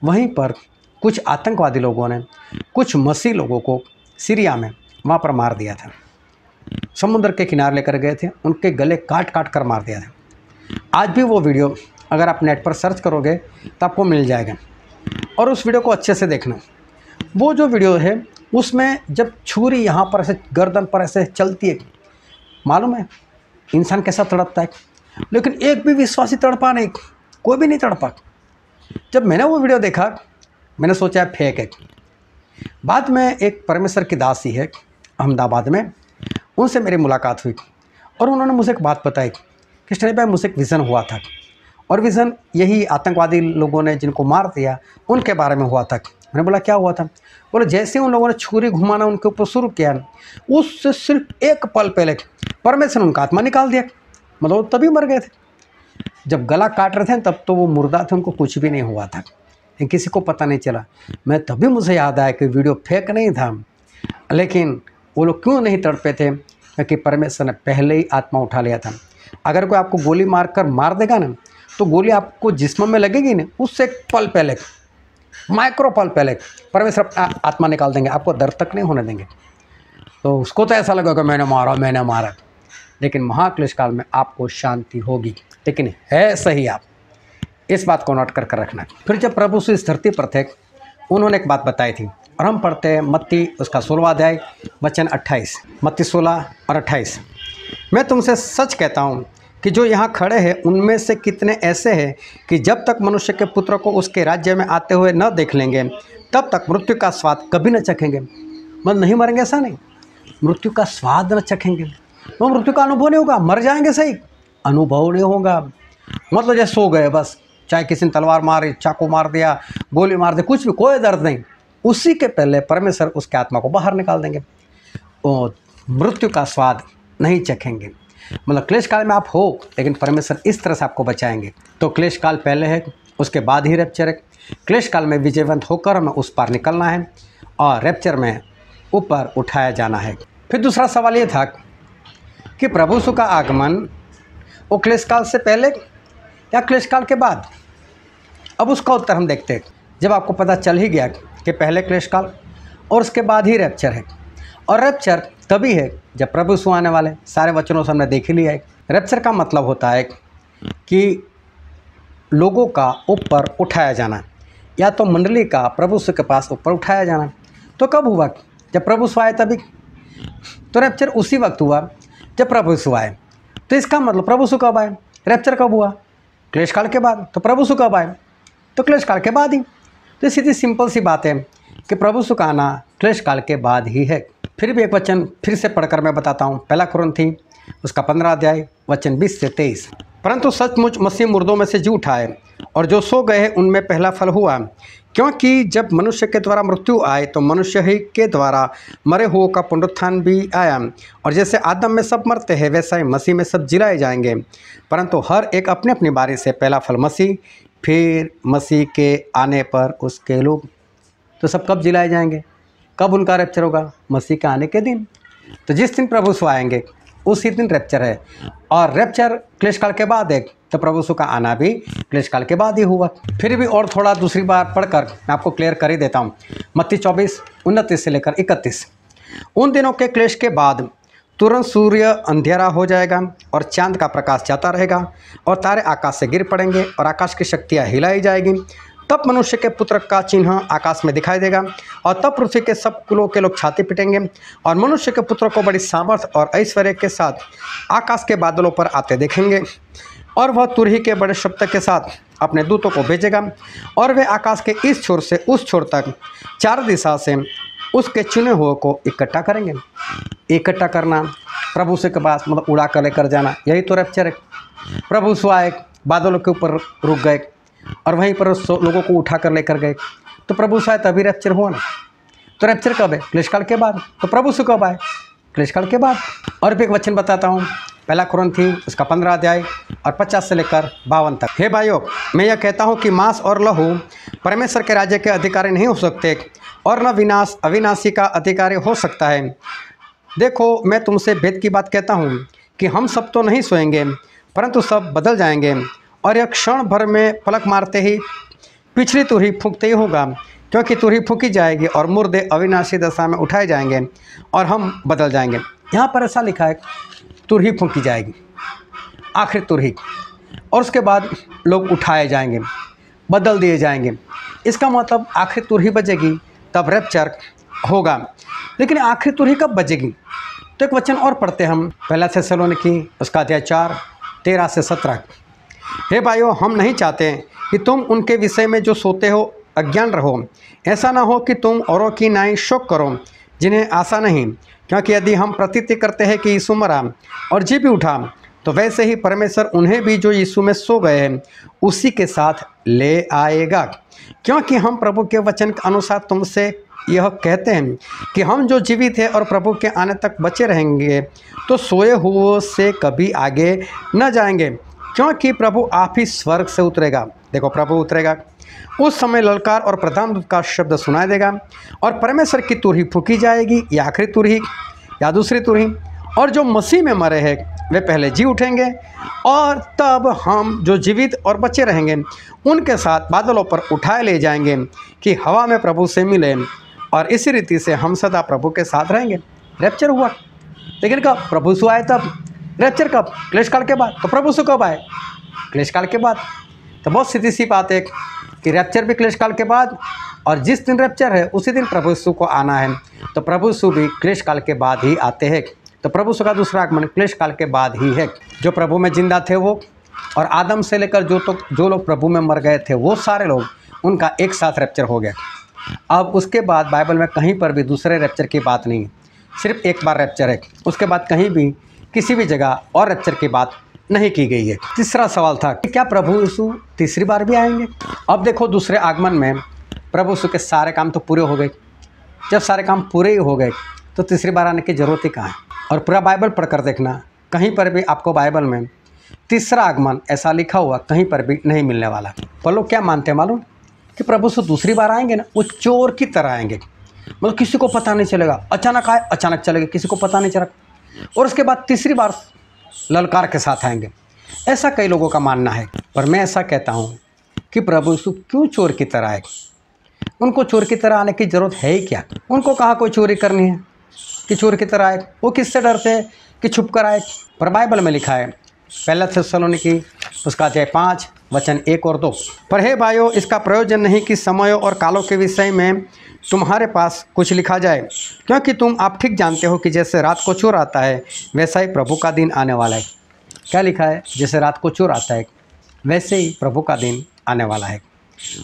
वहीं पर कुछ आतंकवादी लोगों ने कुछ मसीह लोगों को सीरिया में वहाँ पर मार दिया था। समुद्र के किनारे लेकर गए थे, उनके गले काट काट कर मार दिया था। आज भी वो वीडियो अगर आप नेट पर सर्च करोगे तो आपको मिल जाएगा, और उस वीडियो को अच्छे से देखना। वो जो वीडियो है उसमें जब छुरी यहाँ पर ऐसे गर्दन पर ऐसे चलती है, मालूम है इंसान कैसा तड़पता है, लेकिन एक भी विश्वासी तड़पा नहीं, कोई भी नहीं तड़पा। जब मैंने वो वीडियो देखा मैंने सोचा फेक है। बाद में एक परमेश्वर की दासी है अहमदाबाद में, उनसे मेरी मुलाकात हुई और उन्होंने मुझे एक बात बताई कि स्टनी भाई मुझे एक विज़न हुआ था और विज़न यही आतंकवादी लोगों ने जिनको मार दिया उनके बारे में हुआ था। मैंने बोला क्या हुआ था? बोले जैसे उन लोगों ने छुरी घुमाना उनके ऊपर शुरू किया, उससे सिर्फ एक पल पहले परमेश्वर ने उनका आत्मा निकाल दिया, मतलब वो तभी मर गए थे। जब गला काट रहे थे तब तो वो मुर्दा थे, उनको कुछ भी नहीं हुआ था, लेकिन किसी को पता नहीं चला। मैं तभी मुझे याद आया कि वीडियो फेक नहीं था, लेकिन वो लोग क्यों नहीं तड़पे थे? क्योंकि परमेश्वर ने पहले ही आत्मा उठा लिया था। अगर कोई आपको गोली मारकर मार देगा ना, तो गोली आपको जिस्म में लगेगी ना, उससे एक पल पहले, माइक्रो पल पहले परमेश्वर आत्मा निकाल देंगे, आपको दर्द तक नहीं होने देंगे। तो उसको तो ऐसा लगेगा मैंने मारा, लेकिन महाक्लेश काल में आपको शांति होगी। लेकिन है सही, आप इस बात को नोट कर रखना। फिर जब प्रभु यीशु इस धरती पर थे, उन्होंने एक बात बताई थी, और हम पढ़ते हैं मत्ती उसका 16वां अध्याय वचन 28, मत्ती 16 और 28। मैं तुमसे सच कहता हूँ कि जो यहाँ खड़े हैं उनमें से कितने ऐसे हैं कि जब तक मनुष्य के पुत्र को उसके राज्य में आते हुए न देख लेंगे, तब तक मृत्यु का स्वाद कभी न चखेंगे। मतलब नहीं मरेंगे ऐसा नहीं, मृत्यु का स्वाद न चखेंगे, तो मृत्यु का अनुभव नहीं होगा। मर जाएंगे सही, अनुभव नहीं होगा। मतलब जैसे सो गए बस, चाहे किसी ने तलवार मारी, चाकू मार दिया, गोली मार दी, कुछ भी, कोई दर्द नहीं। उसी के पहले परमेश्वर उसके आत्मा को बाहर निकाल देंगे और मृत्यु का स्वाद नहीं चखेंगे। मतलब क्लेश काल में आप हो, लेकिन परमेश्वर इस तरह से आपको बचाएंगे। तो क्लेश काल पहले है, उसके बाद ही रैप्चर है। क्लेश काल में विजयवंत होकर हमें उस पार निकलना है और रैप्चर में ऊपर उठाया जाना है। फिर दूसरा सवाल ये था कि प्रभु यीशु का आगमन वो क्लेश काल से पहले या क्लेश काल के बाद? अब उसका उत्तर हम देखते हैं। जब आपको पता चल ही गया कि पहले क्लेश काल और उसके बाद ही रैप्चर है, और रैप्चर तभी है जब प्रभु यीशु आने वाले। सारे वचनों से हमने देख ही लिया है। रैप्चर का मतलब होता है कि लोगों का ऊपर उठाया जाना, या तो मंडली का प्रभु यीशु के पास ऊपर उठाया जाना। तो कब हुआ? जब प्रभु यीशु आए तभी। तो रैप्चर उसी वक्त हुआ जब प्रभु यीशु आए। तो इसका मतलब प्रभु यीशु कब आए? रैप्चर कब हुआ? क्लेश काल के बाद। तो प्रभु यीशु कब आए? तो क्लेश काल के बाद ही। तो सीधी सिंपल सी बात है कि प्रभु यीशु का आना क्लेश काल के बाद ही है। फिर भी एक वचन फिर से पढ़कर मैं बताता हूँ। पहला कुरिन्थी उसका 15 अध्याय वचन 20 से 23। परंतु सचमुच मसीह मुर्दों में से जी उठाए, और जो सो गए हैं उनमें पहला फल हुआ। क्योंकि जब मनुष्य के द्वारा मृत्यु आए, तो मनुष्य ही के द्वारा मरे हुओं का पुनरुत्थान भी आया। और जैसे आदम में सब मरते हैं, वैसा ही मसीह में सब जिलाए जाएंगे। परंतु हर एक अपनी अपनी बारी से, पहला फल मसीह, फिर मसीह के आने पर उसके लोग। तो सब कब जिलाए जाएंगे? कब उनका रैप्चर होगा? मसीह के आने के दिन। तो जिस दिन प्रभु यीशु आएंगे उसी दिन रैप्चर है। और रैप्चर क्लेश काल के बाद है, तो प्रभु यीशु का आना भी क्लेश काल के बाद ही हुआ। फिर भी और थोड़ा दूसरी बार पढ़कर मैं आपको क्लियर कर ही देता हूँ। मत्ती 24:29 से लेकर 31। उन दिनों के क्लेश के बाद तुरंत सूर्य अंधेरा हो जाएगा और चांद का प्रकाश जाता रहेगा और तारे आकाश से गिर पड़ेंगे और आकाश की शक्तियाँ हिलाई जाएगी। तब मनुष्य के पुत्र का चिन्ह आकाश में दिखाई देगा और तब पृथ्वी के सब कुलों के लोग छाती पीटेंगे और मनुष्य के पुत्र को बड़ी सामर्थ और ऐश्वर्य के साथ आकाश के बादलों पर आते देखेंगे। और वह तुरही के बड़े शब्द के साथ अपने दूतों को भेजेगा और वे आकाश के इस छोर से उस छोर तक चार दिशा से उसके चुने हुए को इकट्ठा करेंगे। इकट्ठा करना, प्रभु से के पास मतलब उड़ा कर लेकर जाना, यही तो रैप्चर है। प्रभु यीशु आए, बादलों के ऊपर रुक गए और वहीं पर लोगों को उठा कर लेकर गए। तो प्रभु यीशु आए तभी रैप्चर हुआ ना। तो रैप्चर कब है? क्लेश काल के बाद। तो प्रभु यीशु कब आए? क्लेश काल के बाद। और भी एक वचन बताता हूँ। पहला कुरिन्थी उसका 15 अध्याय और 50 से लेकर 52 तक। हे भाइयों, मैं यह कहता हूँ कि मांस और लहू परमेश्वर के राज्य के अधिकारी नहीं हो सकते, और न विनाश अविनाशी का अधिकारी हो सकता है। देखो, मैं तुमसे भेद की बात कहता हूँ कि हम सब तो नहीं सोएंगे, परंतु सब बदल जाएंगे। और यह क्षण भर में पलक मारते ही पिछली तुरही फूंकते ही होगा, क्योंकि तुरही फूंकी जाएगी और मुर्दे अविनाशी दशा में उठाए जाएंगे और हम बदल जाएंगे। यहाँ पर ऐसा लिखा है, तुरही फूंकी जाएगी, आखिरी तुरही, और उसके बाद लोग उठाए जाएंगे, बदल दिए जाएंगे। इसका मतलब आखिरी तुरही बजेगी तब रैप्चर होगा। लेकिन आखिरी तुरही कब बजेगी? तो एक वचन और पढ़ते हम, पहला थिस्सलुनीकी उसका अध्याय 4 13 से 17। हे भाइयों, हम नहीं चाहते कि तुम उनके विषय में जो सोते हो अज्ञान रहो। ऐसा ना हो कि तुम औरों की नाई शोक करो जिन्हें आशा नहीं। क्योंकि यदि हम प्रतीति करते हैं कि यीशु मरा और जी भी उठा, तो वैसे ही परमेश्वर उन्हें भी जो यीशु में सो गए हैं उसी के साथ ले आएगा। क्योंकि हम प्रभु के वचन के अनुसार तुमसे यह कहते हैं कि हम जो जीवित हैं और प्रभु के आने तक बचे रहेंगे तो सोए हुओं से कभी आगे न जाएंगे, क्योंकि प्रभु आप ही स्वर्ग से उतरेगा। देखो, प्रभु उतरेगा, उस समय ललकार और प्रधान दूत का शब्द सुनाई देगा और परमेश्वर की तुरही फूंकी जाएगी, या आखिरी तुरही या दूसरी तुरही, और जो मसीह में मरे हैं वे पहले जी उठेंगे और तब हम जो जीवित और बचे रहेंगे उनके साथ बादलों पर उठाए ले जाएंगे कि हवा में प्रभु से मिले, और इसी रीति से हम सदा प्रभु के साथ रहेंगे। रैप्चर हुआ, लेकिन कब? प्रभु यीशु आए तब। रैप्चर कब? क्लेश काल के बाद। तो प्रभु यीशु कब आए? क्लेश काल के बाद। तो बहुत सीधी सी बात है कि रैप्चर भी क्लेश काल के बाद, और जिस दिन रैप्चर है उसी दिन प्रभु यीशु को आना है। तो प्रभु यीशु भी क्लेश काल के बाद ही आते हैं। तो प्रभु यीशु का दूसरा आगमन क्लेश काल के बाद ही है। जो प्रभु में जिंदा थे वो, और आदम से लेकर जो लोग प्रभु में मर गए थे वो सारे लोग, उनका एक साथ रैप्चर हो गया। अब उसके बाद बाइबल में कहीं पर भी दूसरे रैप्चर की बात नहीं, सिर्फ एक बार रैप्चर है। उसके बाद कहीं भी किसी भी जगह और रैप्चर की बात नहीं की गई है। तीसरा सवाल था कि क्या प्रभु यीशु तीसरी बार भी आएंगे? अब देखो, दूसरे आगमन में प्रभु यीशु के सारे काम तो पूरे हो गए। जब सारे काम पूरे ही हो गए तो तीसरी बार आने की ज़रूरत ही कहाँ है? और पूरा बाइबल पढ़कर देखना, कहीं पर भी आपको बाइबल में तीसरा आगमन ऐसा लिखा हुआ कहीं पर भी नहीं मिलने वाला। पर लोग क्या मानते हैं मालूम? कि प्रभु यीशु दूसरी बार आएंगे ना, वो चोर की तरह आएंगे। मतलब किसी को पता नहीं चलेगा, अचानक आए अचानक चले गए, किसी को पता नहीं चला। और उसके बाद तीसरी बार ललकार के साथ आएंगे, ऐसा कई लोगों का मानना है। पर मैं ऐसा कहता हूँ कि प्रभु यीशु क्यों चोर की तरह आए? उनको चोर की तरह आने की ज़रूरत है ही क्या? उनको कहाँ कोई चोरी करनी है कि चोर की तरह आए? वो किससे डरते हैं कि छुप कर आए? पर बाइबल में लिखा है, पहला थिस्सलुनीकी उसका अध्याय 5 वचन 1 और 2, पर हे भाइयों, इसका प्रयोजन नहीं कि समयों और कालों के विषय में तुम्हारे पास कुछ लिखा जाए, क्योंकि तुम आप ठीक जानते हो कि जैसे रात को चोर आता है वैसा ही प्रभु का दिन आने वाला है। क्या लिखा है? जैसे रात को चोर आता है वैसे ही प्रभु का दिन आने वाला है।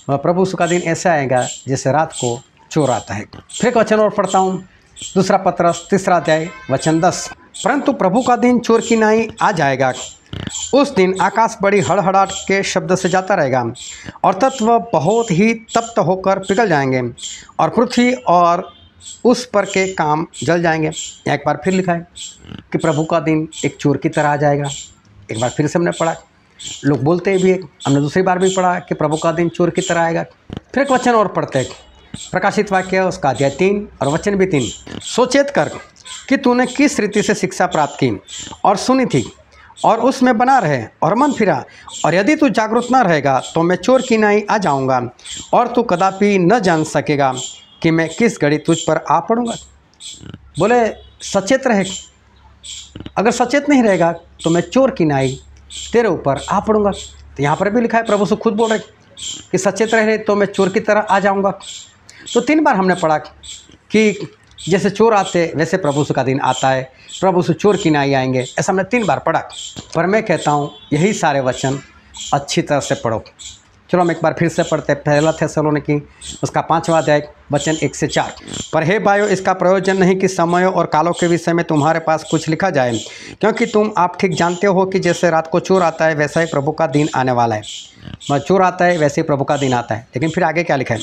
और प्रभु यीशु का दिन ऐसा आएगा जैसे रात को चोर आता है। फिर एक वचन और पढ़ता हूँ, दूसरा पत्रस 3 अध्याय वचन 10, परंतु प्रभु का दिन चोर की नाई आ जाएगा। उस दिन आकाश बड़ी हड़हड़ाहट के शब्द से जाता रहेगा और तत्व बहुत ही तप्त होकर पिघल जाएंगे और पृथ्वी और उस पर के काम जल जाएंगे। एक बार फिर लिखा है कि प्रभु का दिन एक चोर की तरह आ जाएगा। एक बार फिर से हमने पढ़ा, लोग बोलते भी है, हमने दूसरी बार भी पढ़ा कि प्रभु का दिन चोर की तरह आएगा। फिर एक वचन और पढ़ते हैं, प्रकाशित वाक्य उसका अध्याय 3 और वचन भी 3, सोचेत कर कि तूने किस रीति से शिक्षा प्राप्त की और सुनी थी और उसमें बना रहे और मन फिरा, और यदि तू जागरूक न रहेगा तो मैं चोर की नाई आ जाऊंगा और तू कदापि न जान सकेगा कि मैं किस घड़ी तुझ पर आ पड़ूंगा। बोले सचेत रहे, अगर सचेत नहीं रहेगा तो मैं चोर की नाई तेरे ऊपर आ पड़ूंगा। तो यहाँ पर भी लिखा है, प्रभु से खुद बोल रहे कि सचेत रहे तो मैं चोर की तरह आ जाऊंगा। तो 3 बार हमने पढ़ा कि जैसे चोर आते वैसे प्रभु का दिन आता है, प्रभु से चोर की नाई आएंगे, ऐसा हमने 3 बार पढ़ा। पर मैं कहता हूँ यही सारे वचन अच्छी तरह से पढ़ो। चलो हम एक बार फिर से पढ़ते हैं, पहला थिस्सलुनीकी उसका 5वां अध्याय वचन 1 से 4, पर हे भाइयों, इसका प्रयोजन नहीं कि समयों और कालों के विषय में तुम्हारे पास कुछ लिखा जाए, क्योंकि तुम आप ठीक जानते हो कि जैसे रात को चोर आता है वैसा ही प्रभु का दिन आने वाला है। चोर आता है वैसे ही प्रभु का दिन आता है। लेकिन फिर आगे क्या लिखा है,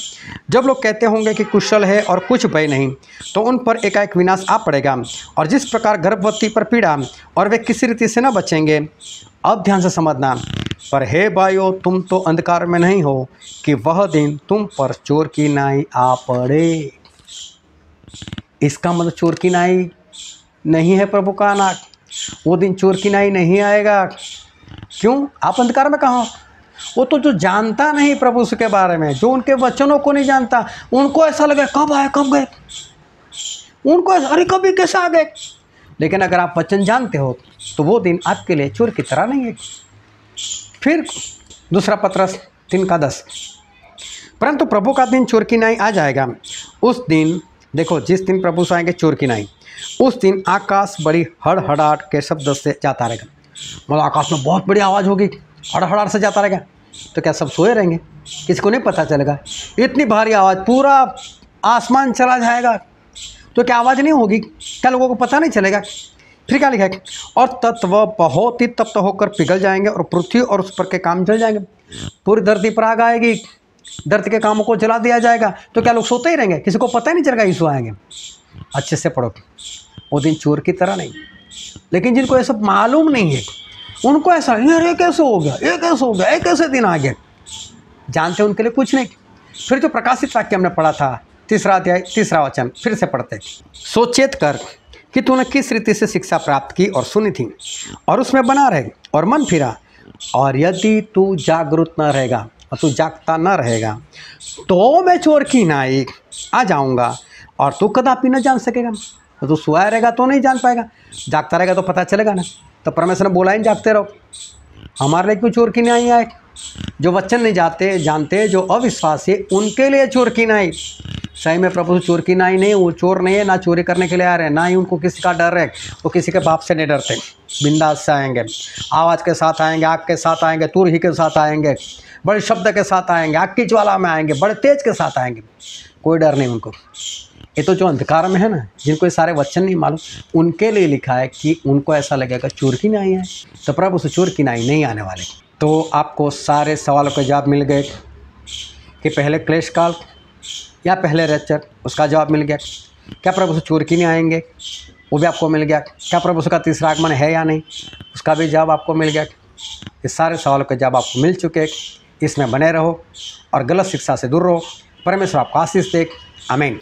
जब लोग कहते होंगे कि कुशल है और कुछ भय नहीं, तो उन पर एकाएक विनाश आ पड़ेगा, और जिस प्रकार गर्भवती पर पीड़ा और वे किसी रीति से न बचेंगे। अब ध्यान से समझना, पर हे भाइयों, तुम तो अंधकार में नहीं हो कि वह दिन तुम पर चोर की नाई आ पड़े। इसका मतलब चोर की नाई नहीं है प्रभु का आना, वो दिन चोर की नाई नहीं आएगा। क्यों? आप अंधकार में कहाँ हो? वो तो जो जानता नहीं प्रभु के बारे में, जो उनके वचनों को नहीं जानता, उनको ऐसा लगे कब आए कब गए, उनको अरे कभी कैसे आ गए। लेकिन अगर आप वचन जानते हो तो वो दिन आपके लिए चोर की तरह नहीं है। फिर दूसरा पत्रस 3:10, परंतु प्रभु का दिन चोर की नाई आ जाएगा। उस दिन, देखो जिस दिन प्रभु से आएंगे चोर की नाई, उस दिन आकाश बड़ी हड़हड़ाहट के शब्द से जाता रहेगा। मतलब आकाश में बहुत बड़ी आवाज़ होगी, हड़हड़ाहट से जाता रहेगा। तो क्या सब सोए रहेंगे? किसी को नहीं पता चलेगा। इतनी भारी आवाज़, पूरा आसमान चला जाएगा, तो क्या आवाज़ नहीं होगी? क्या लोगों को पता नहीं चलेगा? फिर क्या लिखा है, और तत्व बहुत ही तप्त होकर पिघल जाएंगे और पृथ्वी और उस पर के काम जल जाएंगे। पूरी धरती पर आग आएगी, धरती के कामों को जला दिया जाएगा। तो क्या लोग सोते ही रहेंगे? किसी को पता ही नहीं चलेगा यीशु आएंगे। अच्छे से पढ़ो, वो दिन चोर की तरह नहीं। लेकिन जिनको ये सब मालूम नहीं है, उनको ऐसा ये कैसे हो गया, ये कैसे हो गया, ये कैसे दिन आ गया, जानते उनके लिए कुछ नहीं। फिर जो प्रकाशित वाक्य हमने पढ़ा था, 3 अध्याय 3 वचन, फिर से पढ़ते। सोचेत कर कि तूने किस रीति से शिक्षा प्राप्त की और सुनी थी, और उसमें बना रहे और मन फिरा। और यदि तू जागरूक न रहेगा और तू जागता न रहेगा, तो मैं चोर की नाई आ जाऊंगा और तू कदापि न जान सकेगा। तो तू सोया रहेगा तो नहीं जान पाएगा, जागता रहेगा तो पता चलेगा ना। तो परमेश्वर ने बोला ही जागते रहो। हमारे लिए क्यों चोर की नाई आए? जो वचन नहीं जानते, जो अविश्वासी, उनके लिए चोर की नाई। सही में प्रभु चोर की नाई नहीं, वो चोर नहीं है, ना चोरी करने के लिए आ रहे हैं, ना ही उनको किसी का डर है। वो किसी के बाप से नहीं डरते, बिंदास से आएंगे, आवाज़ के साथ आएंगे, आग के साथ आएंगे, तुरही के साथ आएंगे, बड़े शब्द के साथ आएंगे, आग की ज्वाला में आएंगे, बड़े तेज के साथ आएंगे। कोई डर नहीं उनको। ये तो जो अंधकार में है ना, जिनको ये सारे वचन नहीं मालूम, उनके लिए लिखा है कि उनको ऐसा लगेगा चोर की नाई है। तो प्रभु से चोर की नाई नहीं आने वाले। तो आपको सारे सवालों के जवाब मिल गए कि पहले क्लेश काल या पहले रैप्चर, उसका जवाब मिल गया। क्या प्रभु से चोर की नहीं आएंगे, वो भी आपको मिल गया। क्या प्रभु का तीसरा आगमन है या नहीं, उसका भी जवाब आपको मिल गया। ये सारे सवालों के जवाब आपको मिल चुके। इसमें बने रहो और गलत शिक्षा से दूर रहो। परमेश्वर आपको आशीष दे। आमीन।